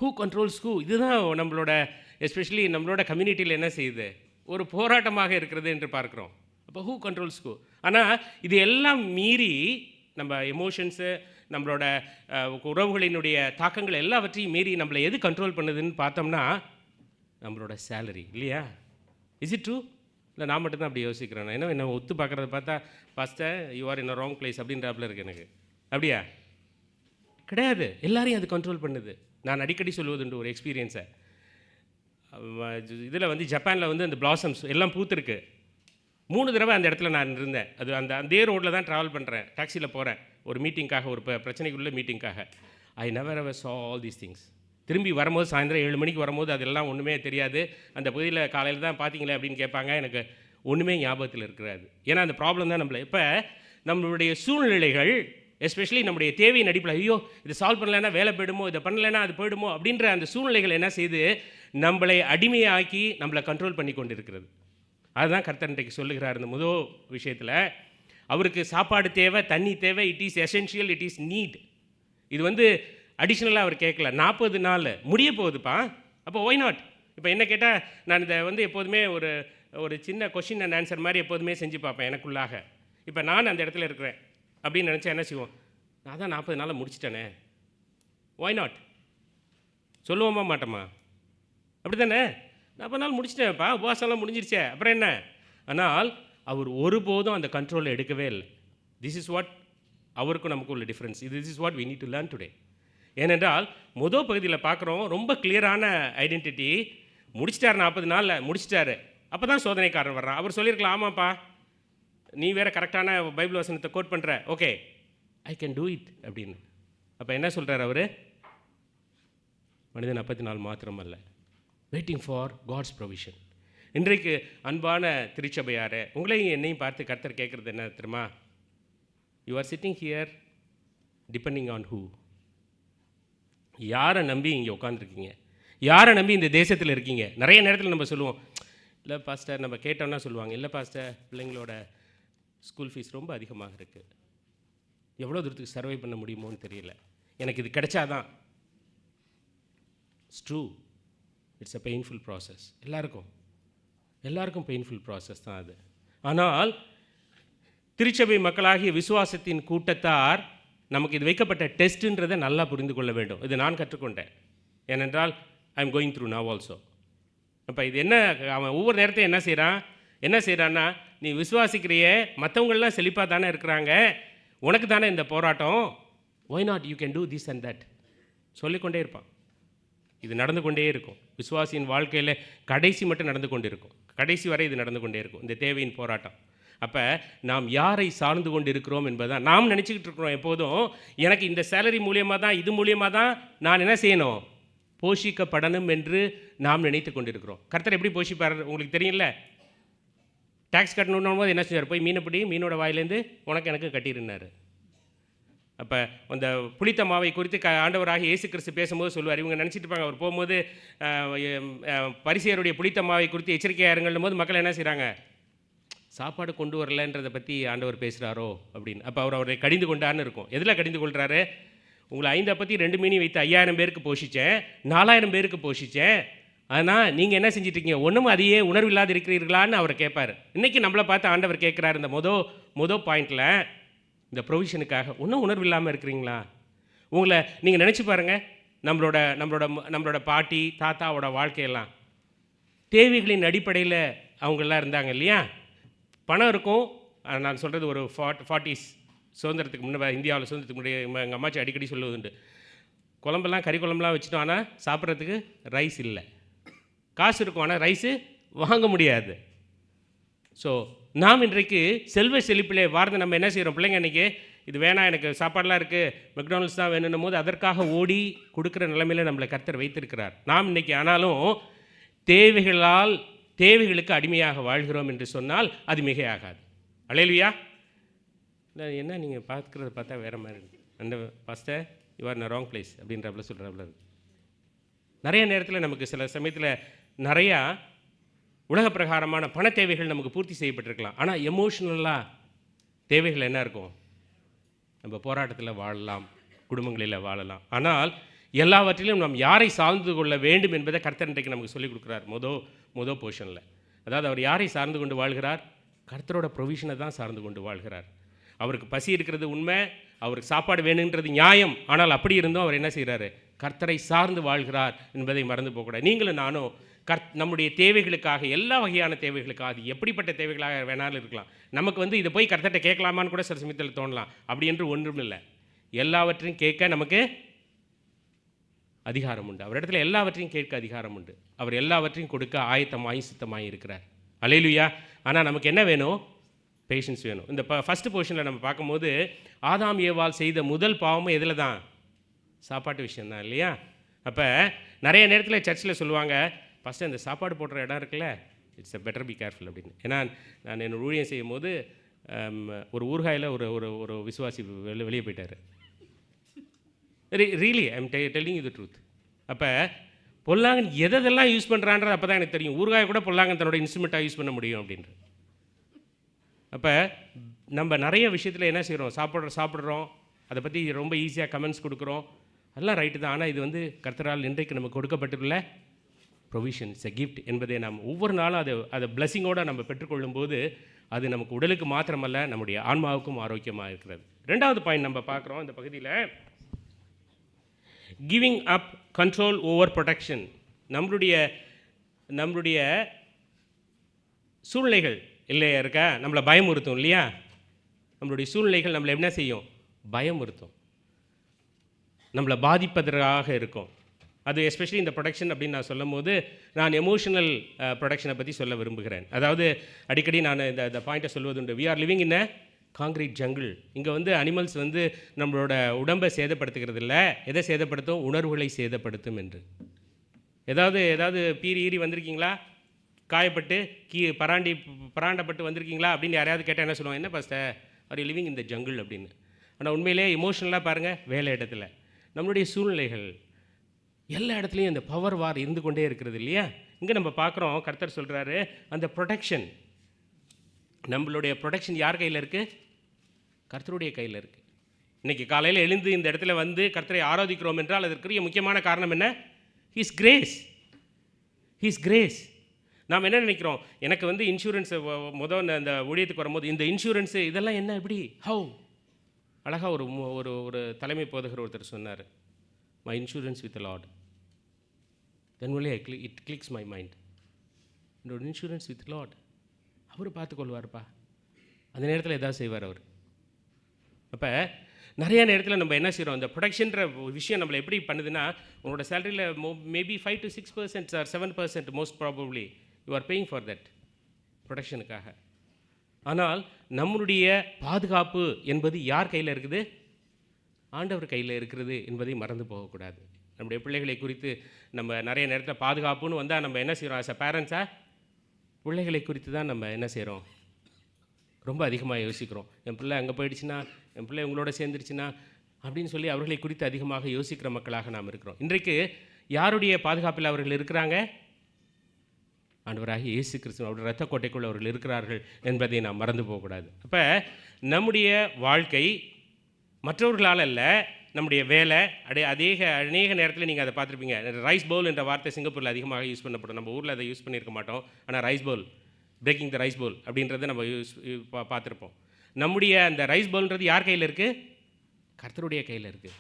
Who controls who? இதுதான் நம்மளோட எஸ்பெஷலி நம்மளோட கம்யூனிட்டியில் என்ன செய்யுது, ஒரு போராட்டமாக இருக்கிறது என்று பார்க்குறோம். அப்போ ஹூ கண்ட்ரோல்ஸ் ஹூ? ஆனால் இது எல்லாம் மீறி நம்ம எமோஷன்ஸு, நம்மளோட உறவுகளினுடைய தாக்கங்கள் எல்லாவற்றையும் மீறி நம்மளை எது கண்ட்ரோல் பண்ணுதுன்னு பார்த்தோம்னா நம்மளோட சேலரி இல்லையா? Is it true? இல்லை நான் மட்டும்தான் அப்படி யோசிக்கிறேன். ஏன்னா என்ன ஒத்து பார்க்குறத பார்த்தா pastor you are in a wrong place அப்படின்றாப்புல இருக்குது எனக்கு. அப்படியா? கிடையாது. எல்லாரையும் அது கண்ட்ரோல் பண்ணுது. நான் அடிக்கடி சொல்வதுண்டு ஒரு எக்ஸ்பீரியன்ஸை. இதில் வந்து ஜப்பானில் வந்து அந்த பிளாசம்ஸ் எல்லாம் பூத்துருக்கு. 3 தடவை அந்த இடத்துல நான் இருந்தேன். அது அதே ரோட்டில் தான் ட்ராவல் பண்ணுறேன், டாக்ஸியில் போகிறேன் ஒரு மீட்டிங்காக, ஒரு பிரச்சனைக்குள்ள மீட்டிங்காக. I never ever saw all these things. திரும்பி வரும்போது சாயந்தரம் 7 மணிக்கு வரும்போது அதெல்லாம் ஒன்றுமே தெரியாது. அந்த பகுதியில் காலையில் தான் பார்த்தீங்களே அப்படின்னு கேட்பாங்க. எனக்கு ஒன்றுமே ஞாபகத்தில் இருக்கிறாது. ஏன்னா அந்த ப்ராப்ளம் தான் நம்மளை இப்போ நம்மளுடைய சூழ்நிலைகள் எஸ்பெஷலி நம்முடைய தேவையின் அடிப்படையில், ஐயோ இதை சால்வ் பண்ணலைன்னா வேலை போயிடுமோ, இதை பண்ணலைன்னா அது போயிடுமோ அப்படின்ற அந்த சூழ்நிலைகள் என்ன செய்து நம்மளை அடிமையாக்கி நம்மளை கண்ட்ரோல் பண்ணி கொண்டு இருக்கிறது. அதுதான் கர்த்தர் இன்றைக்கு சொல்லுகிறார் இந்த முதல் விஷயத்தில். அவருக்கு சாப்பாடு தேவை, தண்ணி தேவை, it is essential, it is need. இது வந்து அடிஷ்னலாக அவர் கேட்கல. 40 நாள் முடிய போகுதுப்பா, அப்போ ஒய் நாட்? இப்போ என்ன கேட்டால் நான் இதை வந்து எப்போதுமே ஒரு சின்ன கொஷின் அண்ட் ஆன்சர் மாதிரி எப்போதுமே செஞ்சு பார்ப்பேன் எனக்குள்ளாக. இப்போ நான் அந்த இடத்துல இருக்கிறேன் அப்படின்னு நினச்சா என்ன செய்வோம்? நான் தான் 40 நாளில் முடிச்சிட்டேனே, ஒய் நாட் சொல்லுவோமா மாட்டோமா? அப்படி தானே? 40 நாள் முடிச்சிட்டேன்ப்பா, உபவாசம்லாம் முடிஞ்சிருச்சே, அப்புறம் என்ன? ஆனால் அவர் ஒருபோதும் அந்த கண்ட்ரோலை எடுக்கவே இல்லை. திஸ் இஸ் வாட் அவருக்கும் நமக்கு உள்ள difference. This is what we need to learn today. ஏனென்றால் முதல் பகுதியில் பார்க்குறோம் ரொம்ப கிளியரான ஐடென்டிட்டி. முடிச்சிட்டார், 40 நாளில் முடிச்சிட்டாரு. அப்போ தான் சோதனைக்காரன் வர்றான். அவர் சொல்லியிருக்கலாம், ஆமாப்பா நீ வேறு கரெக்டான பைபிள் வசனத்தை கோட் பண்ணுற, okay I can do it அப்படின்னு. அப்போ என்ன சொல்கிறார் அவர்? மனிதன் 40 நாள் மாத்திரமல்ல, வெயிட்டிங் ஃபார் காட்ஸ் ப்ரொவிஷன். இன்றைக்கு அன்பான திருச்சபையாரே, உங்களையும் என்னையும் பார்த்து கர்த்தர் கேட்குறது என்ன தெரியுமா? You are sitting here depending on who? யாரை நம்பி இங்கே உட்காந்துருக்கீங்க? யாரை நம்பி இந்த தேசத்தில் இருக்கீங்க? நிறைய நேரத்தில் நம்ம சொல்லுவோம், இல்லை பாஸ்டர், நம்ம கேட்டோம்னா சொல்லுவாங்க, இல்லை பாஸ்டர் பிள்ளைங்களோட ஸ்கூல் ஃபீஸ் ரொம்ப அதிகமாக இருக்குது, எவ்வளோ தூரத்துக்கு சர்வை பண்ண முடியுமோன்னு தெரியல, எனக்கு இது கிடைச்சாதான். It's true, it's a painful process. எல்லாருக்கும் பெயின்ஃபுல் ப்ராசஸ் தான் அது. ஆனால் திருச்சபை மக்களாகிய விசுவாசத்தின் கூட்டத்தார் நமக்கு இது வைக்கப்பட்ட டெஸ்ட்டுன்றதை நல்லா புரிந்து கொள்ள வேண்டும். இது நான் கற்றுக்கொண்டேன். ஏனென்றால் I am going through now also. அப்போ இது என்ன, அவன் ஒவ்வொரு நேரத்தையும் என்ன செய்கிறான்னா, நீ விசுவாசிக்கிறியே, மற்றவங்கள்லாம் செழிப்பாக தானே இருக்கிறாங்க, உனக்கு தானே இந்த போராட்டம், why not you can do this and that சொல்லிக்கொண்டே இருப்பான். இது நடந்து கொண்டே இருக்கும். விசுவாசியின் வாழ்க்கையில் கடைசி மட்டும் நடந்து கொண்டு இருக்கும், கடைசி வரை இது நடந்து கொண்டே இருக்கும், இந்த தேவையின் போராட்டம். அப்போ நாம் யாரை சார்ந்து கொண்டு இருக்கிறோம் என்பதை நாம் நினச்சிக்கிட்டு இருக்கிறோம் எப்போதும். எனக்கு இந்த சேலரி மூலியமாக தான், இது மூலியமாக தான் நான் என்ன செய்யணும், போஷிக்கப்படணும் என்று நாம் நினைத்து கொண்டிருக்கிறோம். கர்த்தர் எப்படி போஷிப்பார் உங்களுக்கு தெரியல? டேக்ஸ் கட்டணும் போது என்ன செஞ்சார்? போய் மீனை பிடி, மீனோட வாயிலேருந்து உனக்கு எனக்கு கட்டியிருந்தார். அப்போ அந்த புளித்த மாவை குறித்து ஆண்டவராக இயேசு கிறிஸ்து பேசும்போது சொல்லுவார். இவங்க நினச்சிட்டு இருப்பாங்க அவர் போகும்போது பரிசேயருடைய புளித்த மாவை குறித்து எச்சரிக்கையாக இருங்கள்னும் போது மக்கள் என்ன செய்கிறாங்க, சாப்பாடு கொண்டு வரலன்றதை பற்றி ஆண்டவர் பேசுகிறாரோ அப்படின்னு. அப்போ அவரை கடிந்து கொண்டான்னு இருக்கும். எதில் கடிந்து கொள்கிறாரு? உங்களை 5 அப்பத்தி 2 மீனி வைத்து 5000 பேருக்கு போஷித்தேன், 4000 பேருக்கு போஷித்தேன், ஆனால் நீங்கள் என்ன செஞ்சிட்ருக்கீங்க, ஒன்றும் அதையே உணர்வில்லாது இருக்கிறீர்களான்னு அவர் கேட்பார். இன்றைக்கி நம்மளை பார்த்து ஆண்டவர் கேட்குறாரு இந்த மொதல் பாயிண்டில், இந்த ப்ரொவிஷனுக்காக ஒன்றும் உணர்வு இல்லாமல் இருக்கிறீங்களா? உங்களை நீங்கள் நினச்சி பாருங்கள், நம்மளோட பாட்டி தாத்தாவோட வாழ்க்கையெல்லாம் தேவைகளின் அடிப்படையில் அவங்கெல்லாம் இருந்தாங்க இல்லையா? பணம் இருக்கும். நான் சொல்கிறது ஒரு 40s சுதந்திரத்துக்கு முன்னே, இந்தியாவில் சுதந்திரத்துக்கு முன்னாடி எங்கள் அம்மாச்சி அடிக்கடி சொல்லுவதுண்டு, குழம்பெல்லாம் கறி குழம்புலாம் வச்சுட்டோம், ஆனால் சாப்பிட்றதுக்கு ரைஸ் இல்லை. காசு இருக்கும், ஆனால் ரைஸு வாங்க முடியாது. ஸோ நாம் இன்றைக்கு செல்வ செழிப்பிலே வாழ்ந்து நம்ம என்ன செய்கிறோம்? பிள்ளைங்க இன்றைக்கி இது வேணாம், எனக்கு சாப்பாடெலாம் இருக்குது, மெக்டானல்ட்ஸ் தான் வேணும்னும் போது அதற்காக ஓடி கொடுக்குற நிலைமையில் நம்மளை கர்த்தர் வைத்திருக்கிறார். நாம் இன்றைக்கி ஆனாலும் தேவைகளுக்கு அடிமையாக வாழ்கிறோம் என்று சொன்னால் அது மிகையாகாது. அல்லேலூயா. இல்லை என்ன நீங்கள் பார்க்குறத பார்த்தா வேறு மாதிரி இருக்குது. அந்த pastor you are in wrong place அப்படின்றப்பல சொல்கிறாப்புல இருக்குது. நிறைய நேரத்தில் நமக்கு சில சமயத்தில் நிறையா உலக பிரகாரமான பண தேவைகள் நமக்கு பூர்த்தி செய்யப்பட்டிருக்கலாம். ஆனால் எமோஷ்னலாக தேவைகள் என்ன இருக்கும்? நம்ம போராட்டத்தில் வாழலாம், குடும்பங்களில் வாழலாம். ஆனால் எல்லாவற்றிலும் நாம் யாரை சார்ந்து கொள்ள வேண்டும் என்பதை கர்த்தர் இன்றைக்கு நமக்கு சொல்லிக் கொடுக்குறார். மொதல் போர்ஷனில் அதாவது அவர் யாரை சார்ந்து கொண்டு வாழ்கிறார்? கர்த்தரோட ப்ரொவிஷனை தான் சார்ந்து கொண்டு வாழ்கிறார். அவருக்கு பசி இருக்கிறது உண்மை, அவருக்கு சாப்பாடு வேணுன்றது நியாயம். ஆனால் அப்படி இருந்தும் அவர் என்ன செய்கிறாரு? கர்த்தரை சார்ந்து வாழ்கிறார் என்பதை மறந்து போகக்கூடாது. நீங்களும் நானும் நம்முடைய தேவைகளுக்காக, எல்லா வகையான தேவைகளுக்காக, அது எப்படிப்பட்ட தேவைகளாக வேணாலும் இருக்கலாம். நமக்கு இதை போய் கர்த்தர்கிட்ட கேட்கலாமான்னு கூட சில சமயத்தில் தோணலாம். அப்படி என்று ஒன்றும் இல்லை. எல்லாவற்றையும் கேட்க நமக்கு அதிகாரம் உண்டு. அவரிடத்துல எல்லாவற்றையும் கேட்க அதிகாரம் உண்டு. அவர் எல்லாவற்றையும் கொடுக்க ஆயத்தமாகி சித்தமாகி இருக்கிறார். அல்லேலூயா. ஆனால் நமக்கு என்ன வேணும்? பேஷன்ஸ் வேணும். இந்த ஃபஸ்ட்டு போர்ஷனில் நம்ம பார்க்கும்போது ஆதாம் ஏவாள் செய்த முதல் பாவமும் எதில் தான்? சாப்பாட்டு விஷயந்தான் இல்லையா? அப்போ நிறைய நேரத்தில் சர்ச்சில் சொல்லுவாங்க, ஃபஸ்ட்டு அந்த சாப்பாடு போடுற இடம் இருக்குல்ல, இட்ஸ் பெட்டர் பி கேர்ஃபுல் அப்படின்னு. ஏன்னா நான் என்னோட ஊழியம் செய்யும் போது ஒரு ஊர்காயில் ஒரு விசுவாசி வெளியே போயிட்டார். Really I am telling you the truth. அப்போ பொல்லாங்கன் எதெல்லாம் யூஸ் பண்ணுறான்றது அப்போ தான் எனக்கு தெரியும். ஊர்காயை கூட பொல்லாங்கன் தன்னோட இன்ஸ்ட்ருமெண்ட்டாக யூஸ் பண்ண முடியும் அப்படின்ற. அப்போ நம்ம நிறைய விஷயத்தில் என்ன செய்கிறோம்? சாப்பிட்றோம், அதை பற்றி ரொம்ப ஈஸியாக கமெண்ட்ஸ் கொடுக்குறோம், அதெல்லாம் ரைட்டு தான். ஆனால் இது கர்த்தரால் இன்றைக்கு நமக்கு கொடுக்கப்பட்டுள்ள ப்ரொவிஷன், இட்ஸ் எ கிஃப்ட் என்பதை நாம் ஒவ்வொரு நாளும் அதை பிளெஸிங்கோடு நம்ம பெற்றுக்கொள்ளும்போது அது நமக்கு உடலுக்கு மாத்திரமல்ல, நம்முடைய ஆன்மாவுக்கும் ஆரோக்கியமாக இருக்கிறது. ரெண்டாவது பாயிண்ட் நம்ம பார்க்குறோம் இந்த பகுதியில், giving up control over protection. நம்மளுடைய சூழ்நிலைகள் இல்லையா இருக்கா, நம்மளை பயமுறுத்தும் இல்லையா? நம்மளுடைய சூழ்நிலைகள் நம்மளை என்ன செய்யும்? பயமுறுத்தும், நம்மளை பாதிப்பதற்காக இருக்கும். அது எஸ்பெஷலி இந்த ப்ரொடக்ஷன் அப்படின்னு நான் சொல்லும் போது நான் எமோஷனல் ப்ரொடக்ஷனை பற்றி சொல்ல விரும்புகிறேன். அதாவது அடிக்கடி நான் இந்த பாயிண்ட்டை சொல்வதுண்டு. We are living in a concrete jungle. இங்கே அனிமல்ஸ் நம்மளோட உடம்பை சேதப்படுத்துகிறது இல்லை, எதை சேதப்படுத்தும்? உணர்வுகளை சேதப்படுத்தும் என்று. ஏதாவது பீறி வந்திருக்கீங்களா? காயப்பட்டு பராண்டப்பட்டு வந்திருக்கீங்களா அப்படின்னு யாரையாவது கேட்டால் என்ன சொல்லுவாங்க? என்ன pastor are you living in the jungle அப்படின்னு. ஆனால் உண்மையிலே எமோஷனலாக பாருங்கள், வேலை இடத்துல நம்மளுடைய சூழ்நிலைகள் எல்லா இடத்துலையும் அந்த பவர் வார் இருந்து கொண்டே இருக்கிறது இல்லையா? இங்கே நம்ம பார்க்குறோம், கர்த்தர் சொல்கிறாரு அந்த ப்ரொடெக்ஷன், நம்மளுடைய ப்ரொடெக்ஷன் யார் கையில் இருக்குது? கர்த்தருடைய கையில் இருக்குது. இன்றைக்கி காலையில் எழுந்து இந்த இடத்துல கர்த்தரை ஆராதிக்கிறோம் என்றால் அதற்குரிய முக்கியமான காரணம் என்ன? He's grace. He's grace. நாம் என்ன நினைக்கிறோம்? எனக்கு இன்சூரன்ஸை அந்த ஊழியத்துக்கு வரும்போது இந்த இன்சூரன்ஸு இதெல்லாம் என்ன, எப்படி, ஹவு அழகாக ஒரு தலைமை போதகர் ஒருத்தர் சொன்னார், my insurance with Lord, then only it clicks my mind. என்னோட இன்சூரன்ஸ் வித் லார்ட், அவர் பார்த்துக்கொள்வார்ப்பா. அந்த நேரத்தில் எதாவது செய்வார் அவர். அப்போ நிறைய நேரத்தில் நம்ம என்ன செய்கிறோம்? இந்த ப்ரொடக்ஷன்ற விஷயம் நம்மளை எப்படி பண்ணுதுன்னா, உங்களோட சேலரியில் maybe 5 to 6% or 7% most probably you are paying for that ப்ரொடக்ஷனுக்காக. ஆனால் நம்மளுடைய பாதுகாப்பு என்பது யார் கையில் இருக்குது? ஆண்டவர் கையில் இருக்கிறது என்பதை மறந்து போகக்கூடாது. நம்முடைய பிள்ளைகளை குறித்து நம்ம நிறைய நேரத்தில் பாதுகாப்புன்னு வந்தால் நம்ம என்ன செய்கிறோம்? ஆஸ் அ பேரண்ட்ஸாக பிள்ளைகளை குறித்து தான் நம்ம என்ன செய்கிறோம்? ரொம்ப அதிகமாக யோசிக்கிறோம். என் பிள்ளை அங்கே போயிடுச்சுன்னா, என் பிள்ளை உங்களோட சேர்ந்துருச்சுன்னா அப்படின்னு சொல்லி அவர்களை குறித்து அதிகமாக யோசிக்கிற மக்களாக நாம் இருக்கிறோம். இன்றைக்கு யாருடைய பாதுகாப்பில் அவர்கள் இருக்கிறாங்க? ஆண்டவராகிய இயேசு கிறிஸ்து அவருடைய இரத்த கோட்டைக்குள் அவர்கள் இருக்கிறார்கள் என்பதை நாம் மறந்து போகக்கூடாது. அப்போ நம்முடைய வாழ்க்கை மற்றவர்களால் அல்ல, நம்முடைய வேலை அநேக நேரத்தில் நீங்கள் அதை பார்த்துருப்பீங்க. ரைஸ் பவுல் என்ற வார்த்தை சிங்கப்பூரில் அதிகமாக யூஸ் பண்ணப்படும். நம்ம ஊரில் அதை யூஸ் பண்ணியிருக்க மாட்டோம். ஆனால் rice Pavul, breaking the rise Pavul அப்படின்றத நம்ம பார்த்துருப்போம். நம்முடைய அந்த ரைஸ் பவுல்ன்றது யார் கையில் இருக்குது? கர்த்தருடைய கையில் இருக்குது.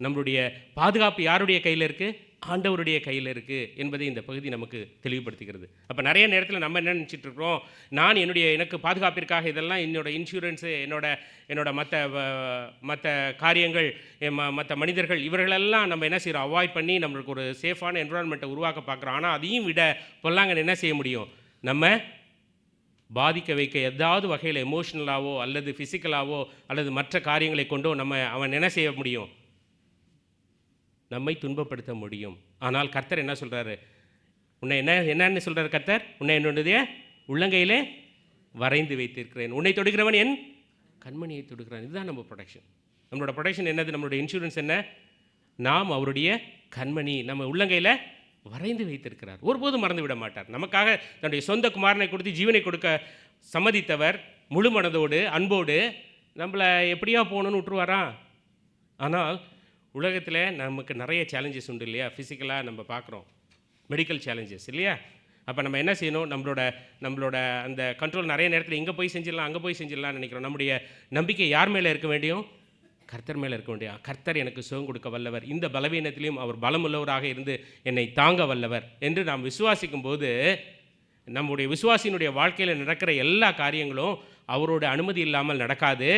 நம்மளுடைய பாதுகாப்பு யாருடைய கையில் இருக்குது? ஆண்டவருடைய கையில் இருக்குது என்பதை இந்த பகுதி நமக்கு தெளிவுபடுத்துகிறது. அப்போ நிறைய நேரத்தில் நம்ம என்ன நினச்சிட்டு இருக்கிறோம்? நான் எனக்கு பாதுகாப்பிற்காக இதெல்லாம் என்னோட இன்சூரன்ஸு, என்னோட மற்ற காரியங்கள், மற்ற மனிதர்கள், இவர்களெல்லாம் நம்ம என்ன செய்கிறோம்? அவாய்ட் பண்ணி நம்மளுக்கு ஒரு சேஃபான என்விரான்மெண்ட்டை உருவாக்க பார்க்குறோம். ஆனால் அதையும் விட பொல்லாங்கன் என்ன செய்ய முடியும்? நம்ம பாதிக்க வைக்க ஏதாவது வகையில் எமோஷ்னலாவோ அல்லது ஃபிசிக்கலாவோ அல்லது மற்ற காரியங்களை கொண்டோ அவன் என்ன செய்ய முடியும்? நம்மை துன்பப்படுத்த முடியும். ஆனால் கர்த்தர் என்ன சொல்கிறாரு? உன்னை என்னன்னு சொல்கிறார் கர்த்தர்? உன்னை என்னுடைய உள்ளங்கையிலே வரைந்து வைத்திருக்கிறேன், உன்னை தொடுகிறவன் என் கண்மணியை தொடுகிறான். இதுதான் நம்ம ப்ரொடெக்ஷன். நம்மளோட ப்ரொடெக்ஷன் என்னது? நம்மளுடைய இன்சூரன்ஸ் என்ன? நாம் அவருடைய கண்மணி நம்ம உள்ளங்கையில் வரைந்து வைத்திருக்கிறார். ஒருபோதும் மறந்து விட மாட்டார். நமக்காக தன்னுடைய சொந்த குமாரனை கொடுத்து ஜீவனை கொடுக்க சம்மதித்தவர் முழு மனதோடு அன்போடு நம்மளை எப்படியா போகணுன்னு விட்டுருவாரா? ஆனால் உலகத்தில் நமக்கு நிறைய சேலஞ்சஸ் உண்டு இல்லையா? ஃபிசிக்கலாக நம்ம பார்க்குறோம், மெடிக்கல் சேலஞ்சஸ் இல்லையா? அப்போ நம்ம என்ன செய்யணும்? நம்மளோட அந்த கண்ட்ரோல் நிறைய நேரத்தில் இங்கே போய் செஞ்சிடலாம் அங்கே போய் செஞ்சிடலாம்னு நினைக்கிறோம். நம்முடைய நம்பிக்கை யார் மேலே இருக்க வேண்டியும்? கர்த்தர் மேலே இருக்க வேண்டிய. கர்த்தர் எனக்கு சுகம் கொடுக்க வல்லவர், இந்த பலவீனத்திலையும் அவர் பலமுள்ளவராக இருந்து என்னை தாங்க வல்லவர் என்று நாம் விசுவாசிக்கும் போது நம்முடைய விசுவாசியினுடைய வாழ்க்கையில் நடக்கிற எல்லா காரியங்களும் அவரோட அனுமதி இல்லாமல் நடக்காது.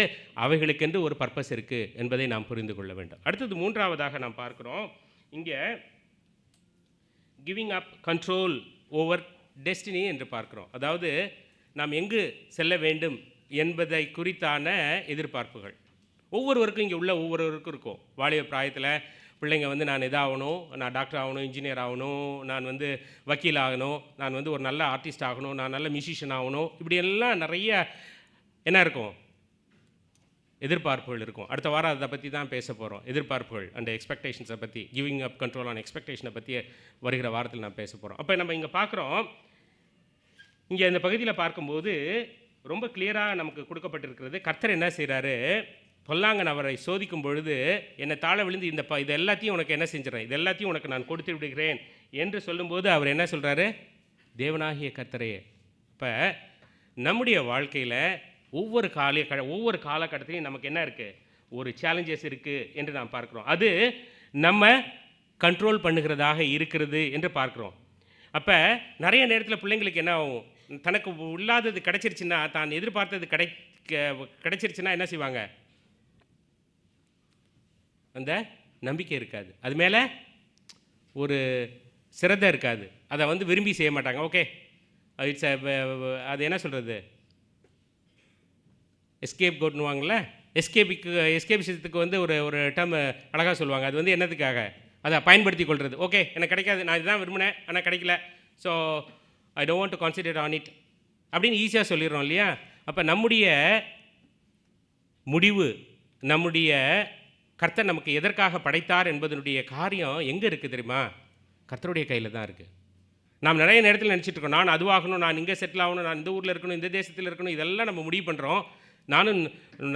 அவைகளுக்கென்று ஒரு பர்பஸ் இருக்குது என்பதை நாம் புரிந்து கொள்ள வேண்டும். அடுத்தது மூன்றாவதாக நாம் பார்க்குறோம் இங்கே giving up control over destiny என்று பார்க்குறோம். அதாவது நாம் எங்கு செல்ல வேண்டும் என்பதை குறித்தான எதிர்பார்ப்புகள் ஒவ்வொருவருக்கும் இங்கே உள்ள ஒவ்வொருவருக்கும் இருக்கும். வாலிப பிராயத்தில் பிள்ளைங்க நான் இதாகணும், நான் டாக்டர் ஆகணும், இன்ஜினியர் ஆகணும், நான் வக்கீல் ஆகணும், நான் ஒரு நல்ல ஆர்டிஸ்ட் ஆகணும், நான் நல்ல மியூசிஷியன் ஆகணும், இப்படியெல்லாம் நிறைய என்ன இருக்கும்? எதிர்பார்ப்புகள் இருக்கும். அடுத்த வாரம் அதை பற்றி தான் பேச போகிறோம். எதிர்பார்ப்புகள் அண்ட் எக்ஸ்பெக்டேஷன்ஸை பற்றி, கிவிங் அப் கண்ட்ரோல் ஆன் எக்ஸ்பெக்டேஷனை பற்றி வருகிற வாரத்தில் நான் பேச போகிறோம். அப்போ நம்ம இங்கே பார்க்குறோம், இங்கே இந்த பகுதியில் பார்க்கும்போது ரொம்ப கிளியராக நமக்கு கொடுக்கப்பட்டிருக்கிறது. கர்த்தர் என்ன செய்கிறாரு? பொல்லாங்கன் அவரை சோதிக்கும் பொழுது என்னை தாழ விழுந்து இது எல்லாத்தையும் உனக்கு என்ன செஞ்சிடறேன், இது எல்லாத்தையும் உனக்கு நான் கொடுத்து விடுகிறேன் என்று சொல்லும்போது அவர் என்ன சொல்கிறாரு? தேவனாகிய கர்த்தரே. இப்போ நம்முடைய வாழ்க்கையில் ஒவ்வொரு காலகட்டத்திலையும் நமக்கு என்ன இருக்குது? ஒரு சேலஞ்சஸ் இருக்குது என்று நாம் பார்க்குறோம். அது நம்ம கண்ட்ரோல் பண்ணுகிறதாக இருக்கிறது என்று பார்க்குறோம். அப்போ நிறைய நேரத்தில் பிள்ளைங்களுக்கு என்ன ஆகும்? தனக்கு இல்லாதது கிடைச்சிருச்சுன்னா, தான் எதிர்பார்த்தது கிடைச்சிருச்சுன்னா என்ன செய்வாங்க? அந்த நம்பிக்கை இருக்காது, அது மேலே ஒரு சிரத்தை இருக்காது, அதை விரும்பி செய்ய மாட்டாங்க. ஓகே, இட்ஸ் அது என்ன சொல்கிறது? எஸ்கேப் கோட்னுவாங்கள்ல, எஸ்கேபிசத்துக்கு ஒரு டேர்ம் அழகாக சொல்லுவாங்க. அது என்னதுக்காக? அதை பயன்படுத்தி கொள்வது. ஓகே, எனக்கு கிடைக்காது, நான் இதுதான் விரும்பினேன், ஆனால் கிடைக்கல, so I don't want to concentrate on it அப்படின்னு ஈஸியாக சொல்லிடுறோம் இல்லையா? அப்போ நம்முடைய முடிவு, நம்முடைய கர்த்தர் நமக்கு எதற்காக படைத்தார் என்பதனுடைய காரியம் எங்கே இருக்குது தெரியுமா? கர்த்தருடைய கையில் தான் இருக்குது. நாம் நிறைய நேரத்தில் நினச்சிட்டு இருக்கோம், நான் அதுவாகணும், நான் இங்கே செட்டில் ஆகணும், நான் இந்த ஊரில் இருக்கணும், இந்த தேசத்தில் இருக்கணும், இதெல்லாம் நம்ம முடிவு பண்ணுறோம். நானும்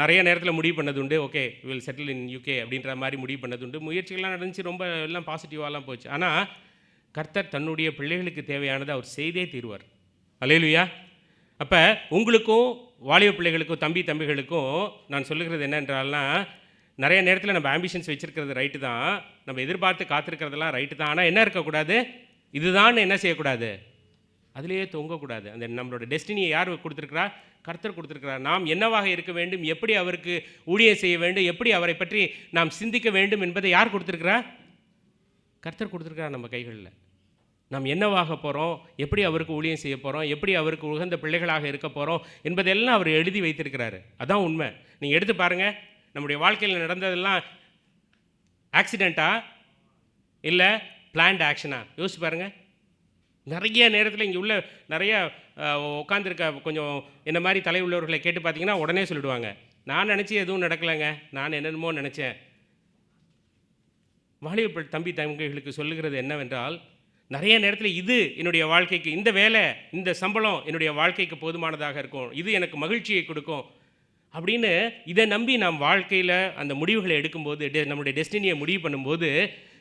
நிறைய நேரத்தில் முடிவு பண்ணது உண்டு. Okay, will settle in UK அப்படின்ற மாதிரி முடிவு பண்ணது உண்டு. முயற்சிகள்லாம் நடந்துச்சு, ரொம்ப எல்லாம் பாசிட்டிவாலாம் போச்சு. ஆனால் கர்த்தர் தன்னுடைய பிள்ளைகளுக்கு தேவையானதை அவர் செய்தே தீர்வார். அல்லேலூயா. அப்போ உங்களுக்கும் வாலிப பிள்ளைகளுக்கும் தம்பிகளுக்கும் நான் சொல்லுகிறது என்னென்றால்னா, நிறைய நேரத்தில் நம்ம ஆம்பிஷன்ஸ் வச்சுருக்கிறது ரைட்டு தான், நம்ம எதிர்பார்த்து காத்திருக்கிறதெல்லாம் ரைட்டு தான். ஆனால் என்ன இருக்கக்கூடாது? இதுதான் என்ன செய்யக்கூடாது? அதிலேயே தொங்கக்கூடாது. அந்த நம்மளோட டெஸ்டினியை யார் கொடுத்துருக்கிறா? கர்த்தர் கொடுத்துருக்கிறார். நாம் என்னவாக இருக்க வேண்டும், எப்படி அவருக்கு ஊழியம் செய்ய வேண்டும், எப்படி அவரை பற்றி நாம் சிந்திக்க வேண்டும் என்பதை யார் கொடுத்துருக்கிறா? கர்த்தர் கொடுத்துருக்கிறார் நம்ம கைகளில். நாம் என்னவாக போகிறோம், எப்படி அவருக்கு ஊழியம் செய்ய போகிறோம், எப்படி அவருக்கு உகந்த பிள்ளைகளாக இருக்க போகிறோம் என்பதெல்லாம் அவர் எழுதி வைத்திருக்கிறாரு. அதான் உண்மை. நீங்கள் எடுத்து பாருங்கள், நம்முடைய வாழ்க்கையில் நடந்ததெல்லாம் ஆக்சிடெண்ட்டா இல்லை பிளான்ட் ஆக்ஷனா? யோசிச்சு பாருங்கள். நிறைய நேரத்தில் இங்கே உள்ள நிறைய உட்காந்துருக்க கொஞ்சம் என்ன மாதிரி தலை உள்ளவர்களை கேட்டு பார்த்தீங்கன்னா உடனே சொல்லிடுவாங்க, நான் நினச்சி எதுவும் நடக்கலைங்க, நான் என்னென்னமோ நினச்சேன். வாலிப தம்பிகளுக்கு சொல்லுகிறது என்னவென்றால், நிறைய நேரத்தில் இது என்னுடைய வாழ்க்கைக்கு, இந்த வேலை, இந்த சம்பளம் என்னுடைய வாழ்க்கைக்கு போதுமானதாக இருக்கும், இது எனக்கு மகிழ்ச்சியை கொடுக்கும் அப்படின்னு இதை நம்பி நாம் வாழ்க்கையில் அந்த முடிவுகளை எடுக்கும்போது, நம்முடைய டெஸ்டினியை முடிவு பண்ணும்போது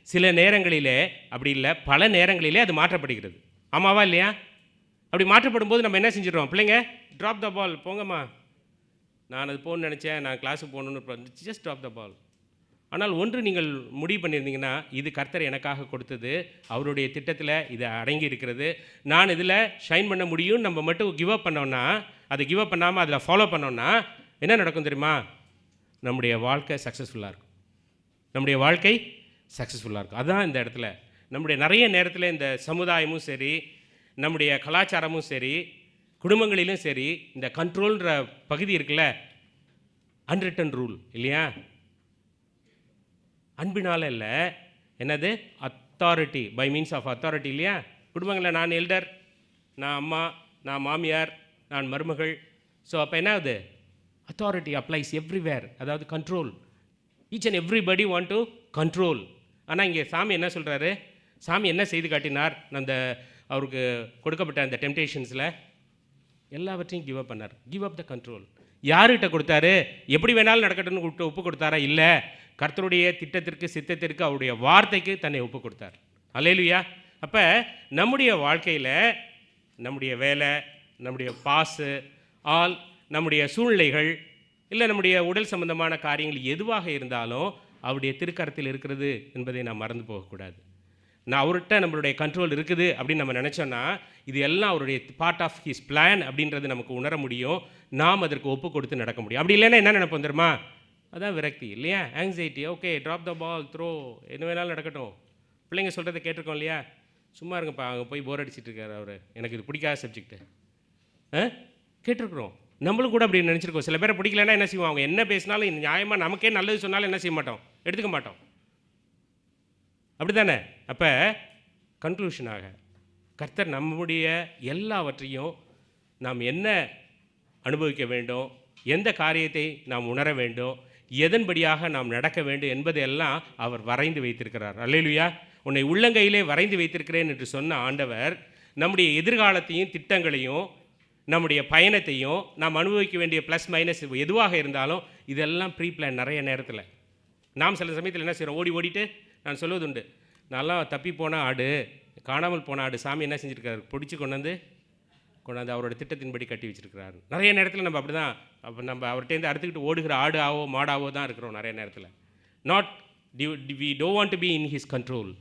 சில நேரங்களிலே, அப்படி இல்லை பல நேரங்களிலே அது மாற்றப்படுகிறது. ஆமாவா இல்லையா? அப்படி மாற்றப்படும் போது நம்ம என்ன செஞ்சிடறோம்? பிள்ளைங்க ட்ராப் த பால், போங்கம்மா, நான் அது போகணுன்னு நினச்சேன், நான் கிளாஸுக்கு போகணுன்னு, ஜஸ்ட் ட்ராப் த பால். ஆனால் ஒன்று நீங்கள் முடிவு பண்ணியிருந்தீங்கன்னா, இது கர்த்தர் எனக்காக கொடுத்தது, அவருடைய திட்டத்தில் இது அடங்கி இருக்கிறது, நான் இதில் ஷைன் பண்ண முடியும்னு நம்ம மட்டும் கிவ் அப் பண்ணோன்னா, அதை கிவ் அப் பண்ணாமல் அதில் ஃபாலோ பண்ணோன்னா என்ன நடக்கும் தெரியுமா? நம்முடைய வாழ்க்கை சக்ஸஸ்ஃபுல்லாக இருக்கும். நம்முடைய வாழ்க்கை சக்ஸஸ்ஃபுல்லாக இருக்கும். அதுதான் இந்த இடத்துல நம்முடைய நிறைய நேரத்தில் இந்த சமுதாயமும் சரி, நம்முடைய கலாச்சாரமும் சரி, குடும்பங்களிலும் சரி இந்த கண்ட்ரோல்ன்ற பகுதி இருக்குல்ல, அன்ரிட்டன் ரூல் இல்லையா? அன்பினால் இல்லை, என்னது authority, by means of authority இல்லையா? குடும்பங்களில் நான் எல்டர், நான் அம்மா, நான் மாமியார், நான் மருமகள். ஸோ அப்போ என்ன ஆகுது? அத்தாரிட்டி அப்ளைஸ் எவ்ரிவேர், அதாவது control. Each and everybody want to control. ஆனால் இங்கே சாமி என்ன சொல்கிறாரு? சாமி என்ன செய்து காட்டினார்? அந்த அவருக்கு கொடுக்கப்பட்ட அந்த டெம்டேஷன்ஸில் எல்லாவற்றையும் கிவ் அப் பண்ணார். Give up the control. யார்கிட்ட கொடுத்தாரு? எப்படி வேணாலும் நடக்கட்டும்னு ஒப்பு கொடுத்தாரா? இல்லை, கர்த்தருடைய திட்டத்திற்கு, சித்தத்திற்கு, அவருடைய வார்த்தைக்கு தன்னை ஒப்பு கொடுத்தார். அல்லேலூயா. அப்போ நம்முடைய வாழ்க்கையில் நம்முடைய வேலை, நம்முடைய பாசு, நம்முடைய சூழ்நிலைகள், இல்லை நம்முடைய உடல் சம்பந்தமான காரியங்கள் எதுவாக இருந்தாலும் அவருடைய திருக்கரத்தில் இருக்கிறது என்பதை நாம் மறந்து போகக்கூடாது. நான் அவர்கிட்ட நம்மளுடைய கண்ட்ரோல் இருக்குது அப்படின்னு நம்ம நினச்சோன்னா இது எல்லாம் அவருடைய பார்ட் ஆஃப் ஹிஸ் பிளான் அப்படின்றது நமக்கு உணர முடியும். நாம் அதற்கு ஒப்பு கொடுத்து நடக்க முடியும். அப்படி இல்லைன்னா என்ன நினைப்போம் தெரியுமா? அதான் விரக்தி இல்லையா? Anxiety. Okay, drop the ball, throw, என்ன வேணாலும் நடக்கட்டும். பிள்ளைங்க சொல்கிறத கேட்டிருக்கோம் இல்லையா? சும்மா இருங்கப்பா, அங்கே போய் போர் அடிச்சிட்டு இருக்காரு அவர், எனக்கு இது பிடிக்காத சப்ஜெக்ட்டு. கேட்டிருக்கிறோம். நம்மளும் கூட அப்படி நினச்சிருக்கோம். சில பேரை பிடிக்கலன்னா என்ன செய்வோம்? அவங்க என்ன பேசினாலும் நியாயமாக நமக்கே நல்லது சொன்னாலும் என்ன செய்ய மாட்டோம்? எடுத்துக்க மாட்டோம். அப்படி தானே? அப்போ கன்க்ளூஷனாக கர்த்தர் நம்முடைய எல்லாவற்றையும் நாம் என்ன அனுபவிக்க வேண்டும், எந்த காரியத்தை நாம் உணர வேண்டும், எதன்படியாக நாம் நடக்க வேண்டும் என்பதையெல்லாம் அவர் வரைந்து வைத்திருக்கிறார். அல்லேலூயா. உன்னை உள்ளங்கையிலே வரைந்து வைத்திருக்கிறேன் என்று சொன்ன ஆண்டவர் நம்முடைய எதிர்காலத்தையும் திட்டங்களையும் நம்முடைய பயணத்தையும் நாம் அனுபவிக்க வேண்டிய ப்ளஸ் மைனஸ் எதுவாக இருந்தாலும் இதெல்லாம் ப்ரீ பிளான். நிறைய நேரத்தில் நாம் சில சமயத்தில் என்ன செய்கிறோம்? ஓடிட்டு நான் சொல்வது உண்டு, நான்லாம் தப்பி போன ஆடு, காணாமல் போன ஆடு சாமி என்ன செஞ்சுருக்காரு? பிடிச்சி கொண்டாந்து அவரோட திட்டத்தின்படி கட்டி வச்சுருக்கிறாரு. நிறைய நேரத்தில் நம்ம அப்படி தான், அப்போ நம்ம அவர்கிட்டேருந்து அறுத்துக்கிட்டு ஓடுகிற ஆடு ஆவோ மாடாவோ தான் இருக்கிறோம் நிறைய நேரத்தில். Not we don't want to be in his control.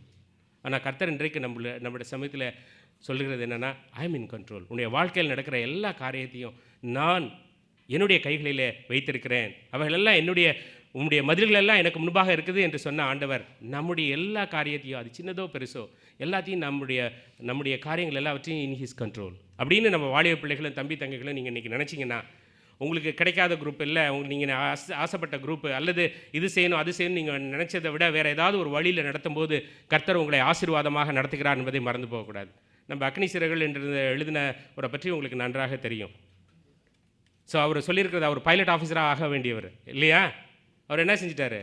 ஆனால் கர்த்தர் இன்றைக்கு நம்மளுடைய சமயத்தில் சொல்லுகிறது என்னென்னா, ஐ எம் இன் கண்ட்ரோல். உன்னுடைய வாழ்க்கையில் நடக்கிற எல்லா காரியத்தையும் நான் என்னுடைய கைகளிலே வைத்திருக்கிறேன். அவைகளெல்லாம் உன்னுடைய மதில்களெல்லாம் எனக்கு முன்பாக இருக்குது என்று சொன்ன ஆண்டவர் நம்முடைய எல்லா காரியத்தையும், அது சின்னதோ பெருசோ, எல்லாத்தையும் நம்முடைய காரியங்கள் எல்லாவற்றையும் இன் ஹிஸ் கண்ட்ரோல் அப்படின்னு நம்ம வாலிப பிள்ளைகளும் தம்பி தங்கைகளும் நீங்கள் இன்றைக்கி நினச்சிங்கன்னா, உங்களுக்கு கிடைக்காத குரூப் இல்லை, உங்களுக்கு நீங்கள் ஆசைப்பட்ட குரூப்பு அல்லது இது செய்யணும் அது செய்யணும் நீங்கள் நினச்சதை விட வேறு ஏதாவது ஒரு வழியில் நடத்தும் போது கர்த்தர் உங்களை ஆசீர்வாதமாக நடத்துகிறார் என்பதை மறந்து போகக்கூடாது. நம்ம அக்னி சிறகுகள் என்று எழுதினவரை பற்றி உங்களுக்கு நன்றாக தெரியும். ஸோ அவர் சொல்லியிருக்கிறது, அவர் பைலட் ஆஃபீஸராக ஆக வேண்டியவர் இல்லையா? அவர் என்ன செஞ்சிட்டாரு?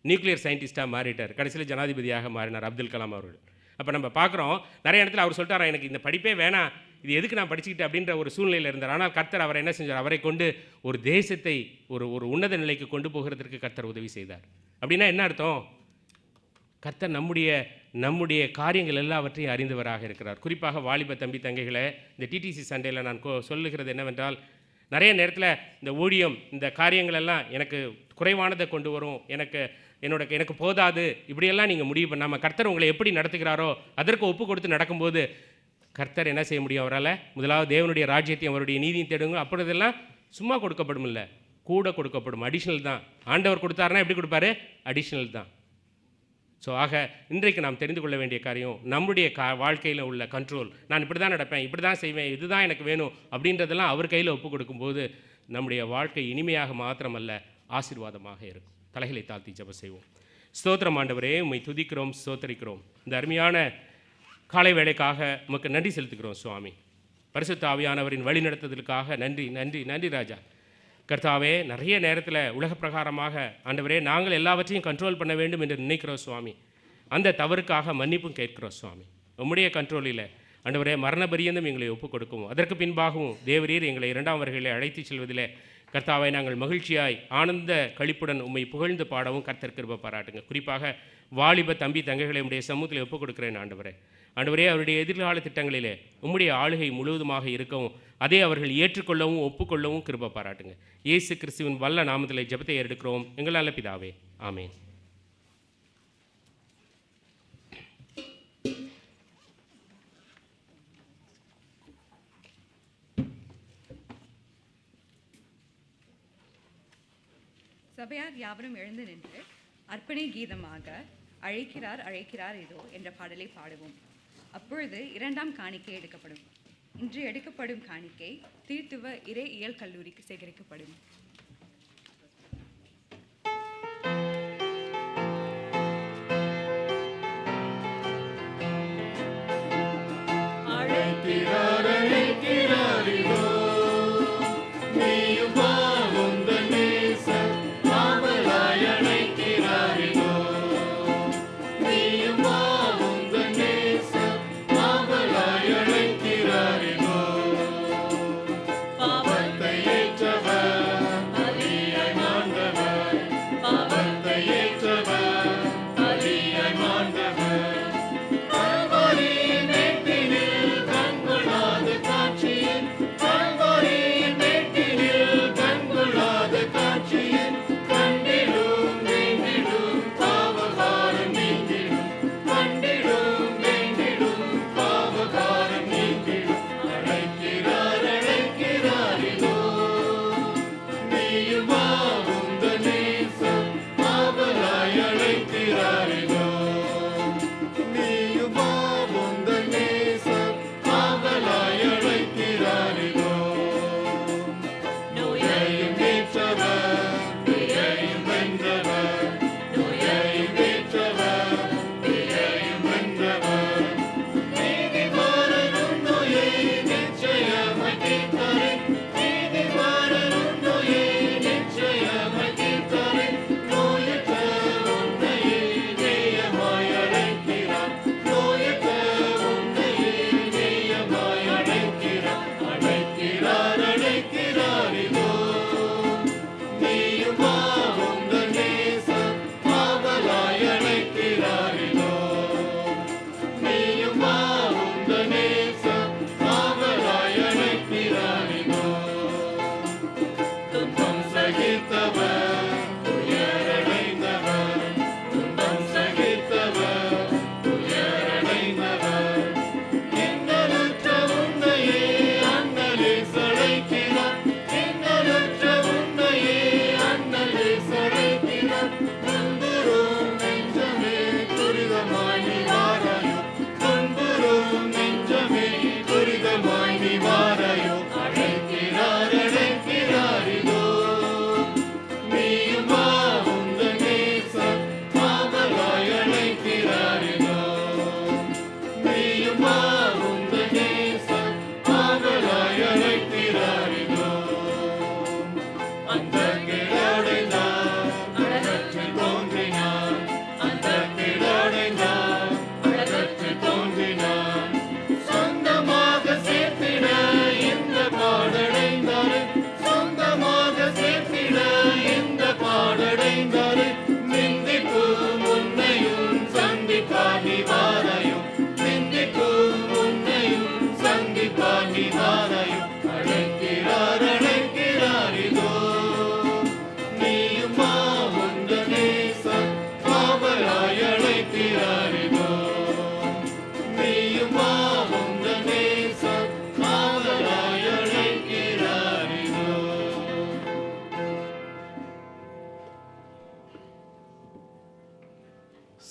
நியூக்ளியர் சயின்டிஸ்ட்டாக மாறிட்டார். கடைசியில் ஜனாதிபதியாக மாறினார் அப்துல் கலாம் அவர்கள். அப்போ நம்ம பார்க்குறோம் நிறைய இடத்துல அவர் சொல்லிட்டாரா, எனக்கு இந்த படிப்பே வேணாம், இது எதுக்கு நான் படிச்சுக்கிட்டு அப்படின்ற ஒரு சூழ்நிலையில் இருந்தார். ஆனால் கர்த்தர் அவரை என்ன செஞ்சார்? அவரை கொண்டு ஒரு தேசத்தை ஒரு உன்னத நிலைக்கு கொண்டு போகிறதுக்கு கர்த்தர் உதவி செய்தார். அப்படின்னா என்ன அர்த்தம்? கர்த்தர் நம்முடைய காரியங்கள் எல்லாவற்றையும் அறிந்தவராக இருக்கிறார். குறிப்பாக வாலிப தம்பி தங்கைகளை இந்த டிடிசி சண்டேயில் நான் சொல்லுகிறது என்னவென்றால், நிறைய நேரத்தில் இந்த ஊழியம் இந்த காரியங்கள் எல்லாம் எனக்கு குறைவானதை கொண்டு வரும், எனக்கு போதாது, இப்படியெல்லாம் நீங்கள் முடிவு பண்ணாமல் கர்த்தர் உங்களை எப்படி நடத்துகிறாரோ அதற்கு ஒப்பு கொடுத்து நடக்கும்போது கர்த்தர் என்ன செய்ய முடியும்? அவரால் முதலாவது தேவனுடைய ராஜ்யத்தையும் அவருடைய நீதியும் தேடுங்க. அப்பொழுதெல்லாம் சும்மா கொடுக்கப்படும் இல்லை, கூட கொடுக்கப்படும். அடிஷ்னல் தான். ஆண்டவர் கொடுத்தாருன்னா எப்படி கொடுப்பாரு? அடிஷ்னல் தான். ஸோ ஆக இன்றைக்கு நாம் தெரிந்து கொள்ள வேண்டிய காரியம், நம்முடைய வாழ்க்கையில் உள்ள கண்ட்ரோல். நான் இப்படி தான் நடப்பேன், இப்படி தான் செய்வேன், இதுதான் எனக்கு வேணும் அப்படின்றதெல்லாம் அவர் கையில் ஒப்பு கொடுக்கும்போது நம்முடைய வாழ்க்கை இனிமையாக மாத்திரமல்ல ஆசீர்வாதமாக இருக்கும். தலைகளை தாழ்த்தி ஜெபம் செய்வோம். ஸ்தோத்திரம் ஆண்டவரே, உம்மை துதிக்கிறோம், ஸ்தோத்தரிக்கிறோம். இந்த அருமையான காலை வேளைக்காக உமக்கு நன்றி செலுத்துகிறோம் சுவாமி. பரிசுத்த ஆவியானவரின் வழி நடத்துதலுக்காக நன்றி நன்றி நன்றி ராஜா. கர்த்தாவே, நிறைய நேரத்தில் உலக பிரகாரமாக ஆண்டவரே நாங்கள் எல்லாவற்றையும் கண்ட்ரோல் பண்ண வேண்டும் என்று நினைக்கிறோம் சுவாமி. அந்த தவறுக்காக மன்னிப்பும் கேட்கிறோம் சுவாமி. உம்முடைய கண்ட்ரோலில் ஆண்டவரே மரண பரியந்தம் எங்களை ஒப்புக் கொடுக்கவும், அதற்கு பின்பாகவும் தேவரீர் எங்களை இரண்டாம் வருகையில் அழைத்து செல்வதில் கர்த்தாவை நாங்கள் மகிழ்ச்சியாய் ஆனந்த களிப்புடன் உம்மை புகழ்ந்து பாடவும் கர்த்தர் கிருபை பாராட்டுங்க. குறிப்பாக வாலிப தம்பி தங்கைகளை உம்முடைய சமூகத்தில் ஒப்புக் கொடுக்கிறேன் ஆண்டவரே. ஆண்டவரே, அவருடைய எதிர்கால திட்டங்களிலே உம்முடைய ஆளுகை முழுவதுமாக இருக்கவும், அதை அவர்கள் ஏற்றுக்கொள்ளவும் ஒப்புக்கொள்ளவும் கிருபை பாராட்டுங்க. இயேசு கிறிஸ்துவின் வல்ல நாமத்தில் ஜெபத்தை ஏறெடுக்கிறோம் எங்கள் நல்ல பிதாவே, ஆமென். சபையார் யாவரும் எழுந்து நின்று அர்ப்பணை கீதமாக அழைக்கிறார் அழைக்கிறார் இதோ என்ற பாடலை பாடுவோம். அப்பொழுது இரண்டாம் காணிக்கை எடுக்கப்படும். இன்று எடுக்கப்படும் காணிக்கை தீர்த்துவ இறை இயல் கல்லூரிக்கு சேகரிக்கப்படும்.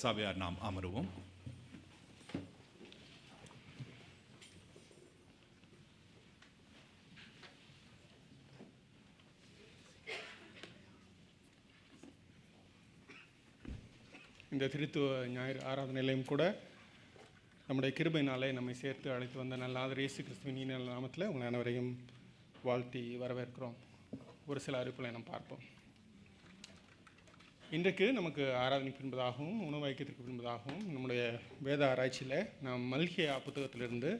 சபையார் நாம் அமருவோம். இந்த திருத்துவ ஞாயிறு ஆராதனையிலையும் கூட நம்முடைய கிருபையினாலே நம்மை சேர்த்து அழைத்து வந்த நல்ல ஆதர் இயேசு கிறிஸ்துவின் இனிய நாமத்தில் உங்கள் அனைவரையும் வாழ்த்தி வரவேற்கிறோம். ஒரு சில அறிவிப்புகளை நாம் பார்ப்போம். இன்றைக்கு நமக்கு ஆராதனை பின்பதாகவும் உணவு ஐக்கியத்திற்கு பின்பதாகவும் நம்முடைய வேத ஆராய்ச்சியில் நாம் மல்கியா புத்தகத்திலிருந்து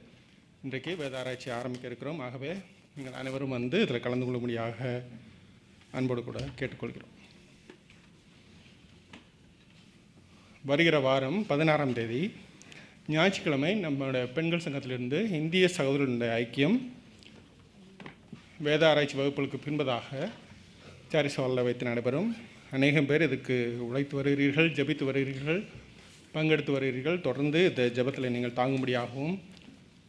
இன்றைக்கு வேத ஆராய்ச்சி ஆரம்பிக்க இருக்கிறோம். ஆகவே நீங்கள் அனைவரும் வந்து இதில் கலந்து கொள்ளும்படியாக அன்போடு கூட கேட்டுக்கொள்கிறோம். வருகிற வாரம் 16ஆம் தேதி ஞாயிற்றுக்கிழமை நம்மளுடைய பெண்கள் சங்கத்திலிருந்து இந்திய சகோதரர்களுடைய ஐக்கியம் வேத ஆராய்ச்சி வகுப்புகளுக்கு பின்பதாக சாரிசவாலில் வைத்து நடைபெறும். அநேகம் பேர் இதுக்கு உழைத்து வருகிறீர்கள், ஜெபித்து வருகிறீர்கள், பங்கெடுத்து வருகிறீர்கள். தொடர்ந்து இந்த ஜெபத்தில் நீங்கள் தாங்கும்படியாகவும்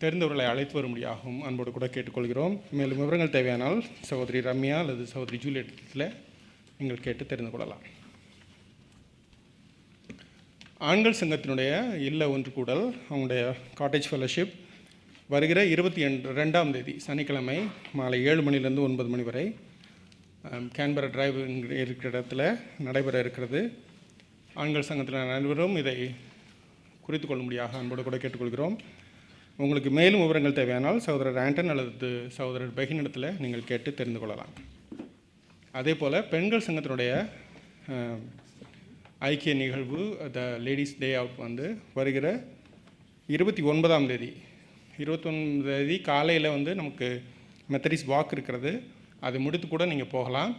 தெரிந்தவர்களை அழைத்து வரும்படியாகவும் அன்போடு கூட கேட்டுக்கொள்கிறோம். மேலும் விவரங்கள் தேவையானால் சகோதரி ரம்யா அல்லது சகோதரி ஜூலியட்டில் நீங்கள் கேட்டு தெரிந்து கொள்ளலாம். ஆண்கள் சங்கத்தினுடைய இல்ல ஒன்று கூடல், அவங்களுடைய காட்டேஜ் ஃபெலோஷிப் வருகிற 22ஆம் தேதி சனிக்கிழமை மாலை 7 மணிலேருந்து 9 மணி வரை கேன்பரா டிரைவ் இருக்கிற இடத்துல நடைபெற இருக்கிறது. ஆண்கள் சங்கத்தில் அனைவரும் இதை குறித்து கொள்ளும்படியாக அன்போடு கூட கேட்டுக்கொள்கிறோம். உங்களுக்கு மேலும் விவரங்கள் தேவையானால் சகோதரர் ஆண்டன் அல்லது சகோதரர் பெகினிடத்தில் நீங்கள் கேட்டு தெரிந்து கொள்ளலாம். அதே போல் பெண்கள் சங்கத்தினுடைய ஐக்கிய நிகழ்வு த லேடிஸ் டே அவுட் வந்து வருகிற 29ஆம் தேதி காலையில் வந்து நமக்கு மெத்தடிஸ்ட் வாக் இருக்கிறது. அதை முடித்து கூட நீங்கள் போகலாம்.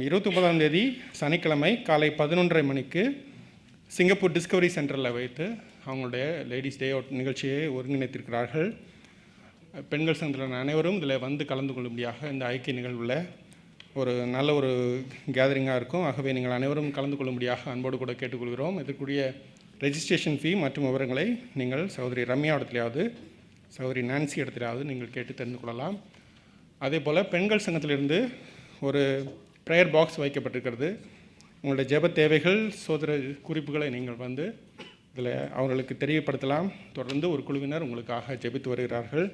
29ஆம் தேதி சனிக்கிழமை காலை 11:30 மணிக்கு சிங்கப்பூர் டிஸ்கவரி சென்டரில் வைத்து அவங்களுடைய லேடிஸ் டே அவுட் நிகழ்ச்சியை ஒருங்கிணைத்திருக்கிறார்கள். பெண்கள் சங்கத்தினர் அனைவரும் இதில் வந்து கலந்து கொள்ளும்படியாக இந்த ஐக்கிய நிகழ்வில் ஒரு நல்ல ஒரு கேதரிங்காக இருக்கும். ஆகவே நீங்கள் அனைவரும் கலந்து கொள்ளும்படியாக அன்போடு கூட கேட்டுக்கொள்கிறோம். இதற்குரிய ரெஜிஸ்ட்ரேஷன் ஃபீ மற்றும் விவரங்களை நீங்கள் சகோதரி ரம்யா இடத்துலையாவது சகோதரி நான்சி இடத்துலையாவது நீங்கள் கேட்டு தெரிந்து கொள்ளலாம். அதே போல் பெண்கள் சங்கத்திலிருந்து ஒரு ப்ரேயர் பாக்ஸ் வைக்கப்பட்டிருக்கிறது. உங்களுடைய ஜெப தேவைகள் சோதர குறிப்புகளை நீங்கள் வந்து இதில் அவர்களுக்கு தெரியப்படுத்தலாம். தொடர்ந்து ஒரு குழுவினர் உங்களுக்காக ஜெபித்து வருகிறார்கள்.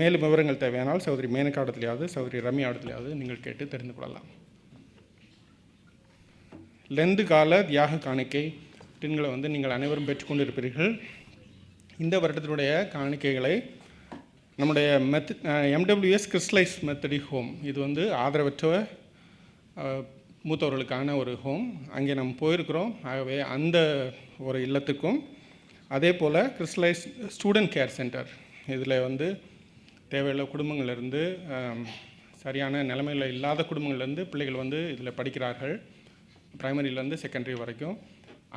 மேலும் விவரங்கள் தேவையானால் சகோதரி மேனகா இடத்துலையாவது சகோதரி ரம்யா இடத்துலையாவது நீங்கள் கேட்டு தெரிந்து கொள்ளலாம். லெந்து கால தியாக காணிக்கை டின்களை வந்து நீங்கள் அனைவரும் பெற்றுக்கொண்டு இருப்பீர்கள். இந்த வருடத்தினுடைய காணிக்கைகளை நம்முடைய MWS கிறிஸ்டலைஸ் மெத்தடி ஹோம், இது வந்து ஆதரவற்ற மூத்தவர்களுக்கான ஒரு ஹோம், அங்கே நம்ம போயிருக்கிறோம். ஆகவே அந்த ஒரு இல்லத்துக்கும் அதே போல் கிறிஸ்டலைஸ் ஸ்டூடெண்ட் கேர் சென்டர், இதில் வந்து தேவையுள்ள குடும்பங்கள்லேருந்து சரியான நிலைமையில் இல்லாத குடும்பங்கள்லேருந்து பிள்ளைகள் வந்து இதில் படிக்கிறார்கள், ப்ரைமரியிலேருந்து செகண்டரி வரைக்கும்.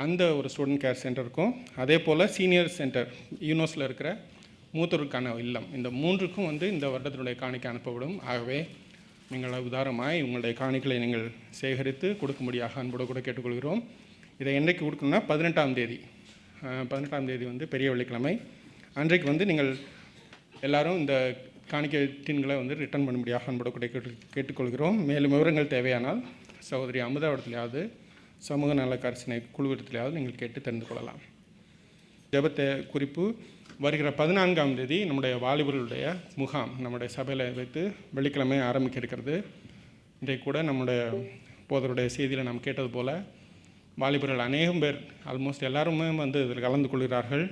அந்த ஒரு ஸ்டூடெண்ட் கேர் சென்டருக்கும் அதே போல் சீனியர் சென்டர் யூனோஸில் இருக்கிற மூத்தோருக்கான இல்லம், இந்த மூன்றுக்கும் வந்து இந்த வருடத்தினுடைய காணிக்கை அனுப்பப்படும். ஆகவே நீங்கள் உதாரணமாய் உங்களுடைய காணிக்கைகளை நீங்கள் சேகரித்து கொடுக்கும்படியாக அன்போடு கூட கேட்டுக்கொள்கிறோம். இதை என்றைக்கு கொடுக்கணும்னா 18ஆம் தேதி வந்து பெரிய வெள்ளிக்கிழமை அன்றைக்கு வந்து நீங்கள் எல்லோரும் இந்த காணிக்கை டின்களை வந்து ரிட்டர்ன் பண்ணும்படியாக அன்போடு கூட கேட்டுக்கொள்கிறோம். மேலும் விவரங்கள் தேவையானால் சகோதரி அமுதாவிடத்திலேயாவது சமூக நல கரிசனை குழுவிடத்திலேயாவது நீங்கள் கேட்டு தெரிந்து கொள்ளலாம். ஜெபத்தை குறிப்பு வருகிற 14ஆம் தேதி நம்முடைய வாலிபர்களுடைய முகாம் நம்முடைய சபையில் வைத்து வெள்ளிக்கிழமை ஆரம்பிக்க இருக்கிறது. இன்றைக்கு கூட நம்முடைய போதருடைய செய்தியில் நாம் கேட்டது போல் வாலிபர்கள் அநேகம் பேர் ஆல்மோஸ்ட் எல்லாருமே வந்து இதில் கலந்து கொள்கிறார்கள்.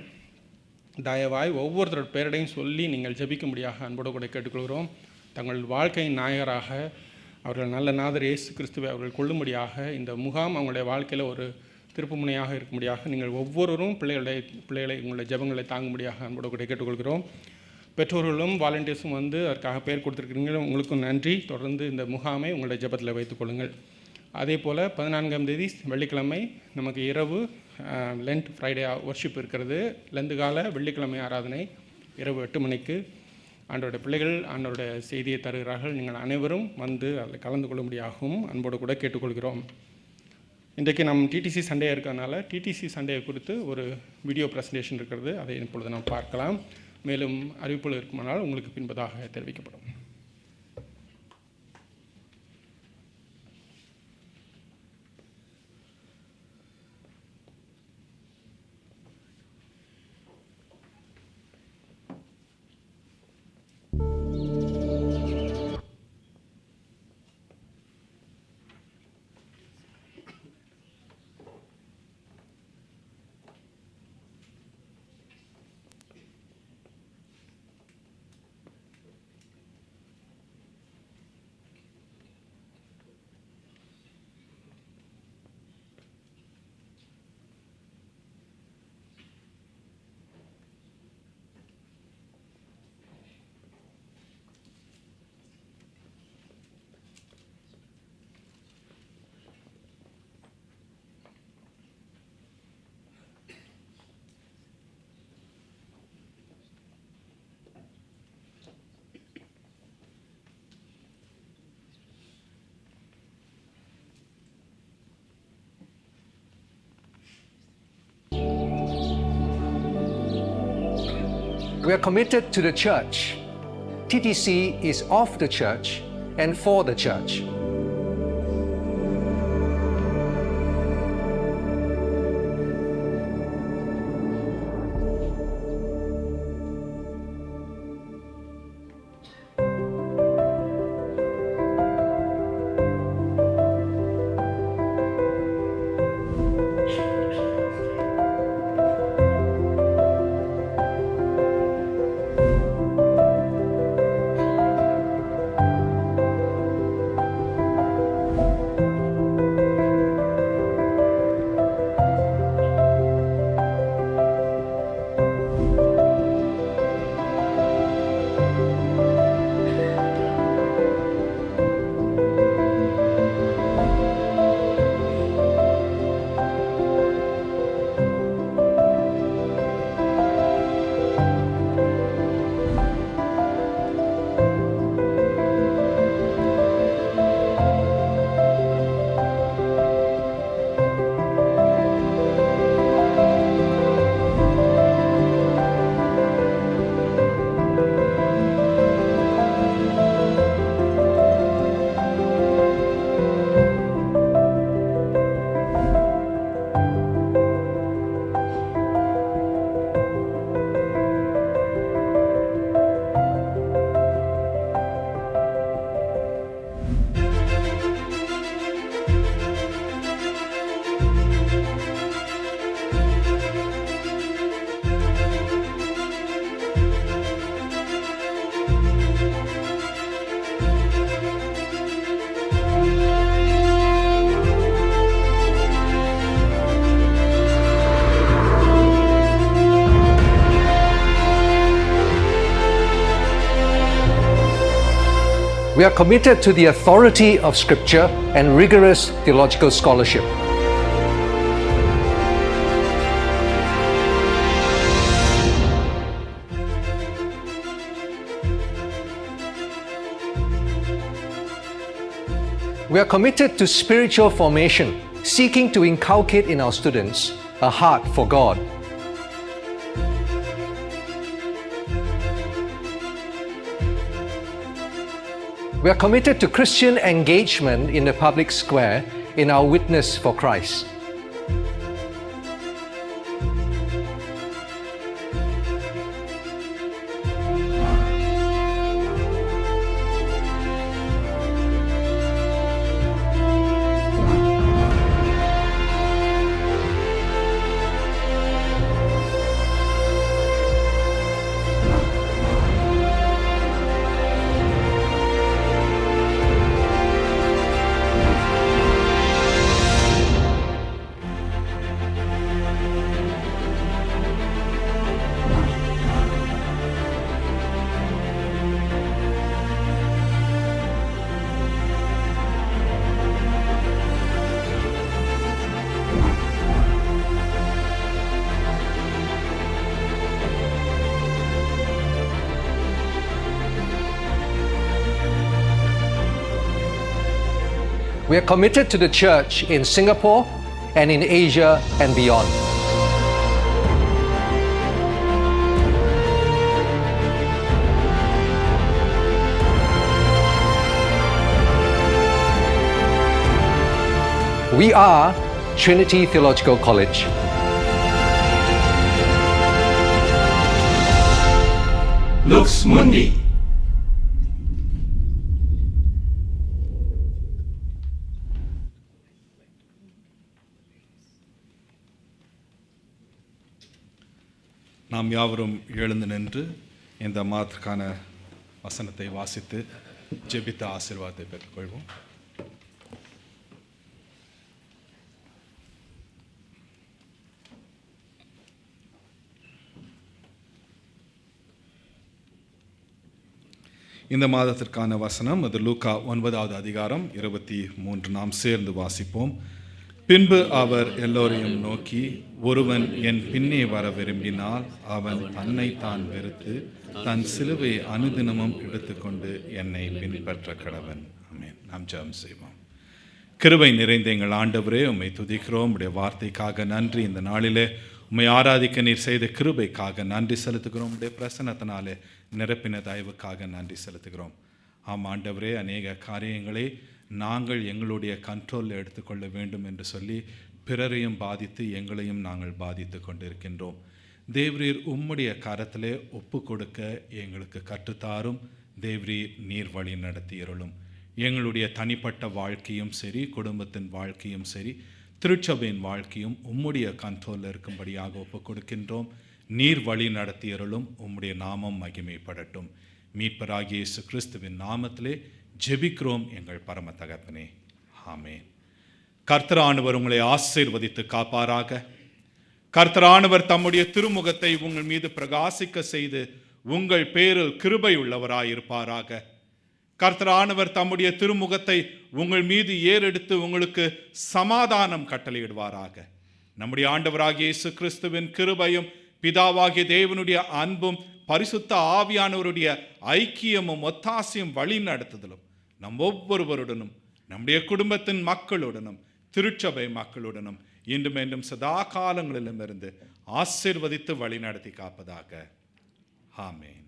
தயவாய் ஒவ்வொருத்தரோட பேரடையும் சொல்லி நீங்கள் ஜெபிக்கும்படியாக அன்போடு கூட கேட்டுக்கொள்கிறோம். தங்கள் வாழ்க்கையின் நாயகராக அவர்கள் நல்ல நாதர் இயேசு கிறிஸ்துவை அவர்கள் கொள்ளும்படியாக இந்த முகாம் அவங்களுடைய வாழ்க்கையில் ஒரு திருப்புமுனையாக இருக்கும்படியாக நீங்கள் ஒவ்வொருவரும் பிள்ளைகளை உங்களுடைய ஜெபங்களை தாங்கும்படியாக அன்போடு கூட கேட்டுக்கொள்கிறோம். பெற்றோர்களும் வாலண்டியர்ஸும் வந்து அதற்காக பெயர் கொடுத்துருக்கிறீங்க, உங்களுக்கும் நன்றி. தொடர்ந்து இந்த முகாமை உங்களுடைய ஜெபத்தில் வைத்துக்கொள்ளுங்கள். அதே போல் 14ஆம் தேதி வெள்ளிக்கிழமை நமக்கு இரவு லென்ட் ஃப்ரைடே வர்ஷிப் இருக்கிறது. லெந்து கால வெள்ளிக்கிழமை ஆராதனை இரவு 8 மணிக்கு ஆண்டோடைய பிள்ளைகள் ஆண்டோடைய செய்தியை தருகிறார்கள். நீங்கள் அனைவரும் வந்து அதில் கலந்து கொள்ளும்படியாகவும் அன்போடு கூட கேட்டுக்கொள்கிறோம். இன்றைக்கு நம் டிடிசி சண்டே இருக்கிறதுனால டிடிசி சண்டே குறித்து ஒரு வீடியோ ப்ரெசன்டேஷன் இருக்கிறது, அதை இப்பொழுது நாம் பார்க்கலாம். மேலும் அறிவிப்புகள் இருக்குமானால் உங்களுக்கு பின்பதாக தெரிவிக்கப்படும். We are committed to the church. TTC is of the church and for the church. We are committed to the authority of Scripture and rigorous theological scholarship. We are committed to spiritual formation, seeking to inculcate in our students a heart for God. We are committed to Christian engagement in the public square in our witness for Christ. We are committed to the church in Singapore and in Asia and beyond. We are Trinity Theological College. Lux Mundi. நாம் யாவரும் எழுந்து நின்று இந்த மாதத்துக்கான வசனத்தை வாசித்து ஜெபித்த ஆசீர்வாதத்தை பெற்றுக்கொள்வோம். இந்த மாதத்திற்கான வசனம் அது லூக்கா 9வது அதிகாரம் 23. நாம் சேர்ந்து வாசிப்போம். பின்பு அவர் எல்லோரையும் நோக்கி, ஒருவன் என் பின்னே வர விரும்பினால் அவன் தன்னை தான் வெறுத்து தன் சிலுவை அனுதினமும் எடுத்துக்கொண்டு என்னை பின்பற்ற கடவன். ஆமென். நாம் ஜெபம் செய்வோம். கிருபை நிறைந்த எங்கள் ஆண்டவரே, உம்மை துதிக்கிறோம். உடைய வார்த்தைக்காக நன்றி. இந்த நாளிலே உம்மை ஆராதிக்க நீர் செய்த கிருபைக்காக நன்றி செலுத்துகிறோம். உடைய பிரசன்னத்தினாலே நிரப்பின தயவுக்காக நன்றி செலுத்துகிறோம். ஆம் ஆண்டவரே, அநேக காரியங்களை நாங்கள் எங்களுடைய கண்ட்ரோலில் எடுத்துக்கொள்ள வேண்டும் என்று சொல்லி பிறரையும் பாதித்து எங்களையும் நாங்கள் பாதித்து கொண்டிருக்கின்றோம். தேவரீர் உம்முடைய கரத்திலே ஒப்பு கொடுக்க எங்களுக்கு கற்றுத்தாரும். தேவரீர் நீர் வழி நடத்தியருளும். எங்களுடைய தனிப்பட்ட வாழ்க்கையும் சரி, குடும்பத்தின் வாழ்க்கையும் சரி, திருச்சபையின் வாழ்க்கையும் உம்முடைய கண்ட்ரோலில் இருக்கும்படியாக ஒப்பு கொடுக்கின்றோம். நீர் வழி நடத்தியருளும். உம்முடைய நாமம் மகிமைப்படட்டும். மீட்பராகிய இயேசு கிறிஸ்துவின் நாமத்திலே ஜெபிக்கிறோம் எங்கள் பரம தகப்பனே. ஆமென். கர்த்தரானவர் உங்களை ஆசீர்வதித்து காப்பாராக. கர்த்தரானவர் தம்முடைய திருமுகத்தை உங்கள் மீது பிரகாசிக்க செய்து உங்கள் பேரில் கிருபை உள்ளவராயிருப்பாராக. கர்த்தரானவர் தம்முடைய திருமுகத்தை உங்கள் மீது ஏறெடுத்து உங்களுக்கு சமாதானம் கட்டளையிடுவாராக. நம்முடைய ஆண்டவராகிய இயேசு கிறிஸ்துவின் கிருபையும் பிதாவாகிய தேவனுடைய அன்பும் பரிசுத்த ஆவியானவருடைய ஐக்கியமும் ஒத்தாசையும் வழி நடத்துதலும் நம் ஒவ்வொருவருடனும் நம்முடைய குடும்பத்தின் மக்களுடனும் திருச்சபை மக்களுடனும் இன்றும் என்றும் சதா காலங்களிலும் இருந்து ஆசீர்வதித்து வழி நடத்தி காப்பதாக. ஆமென்.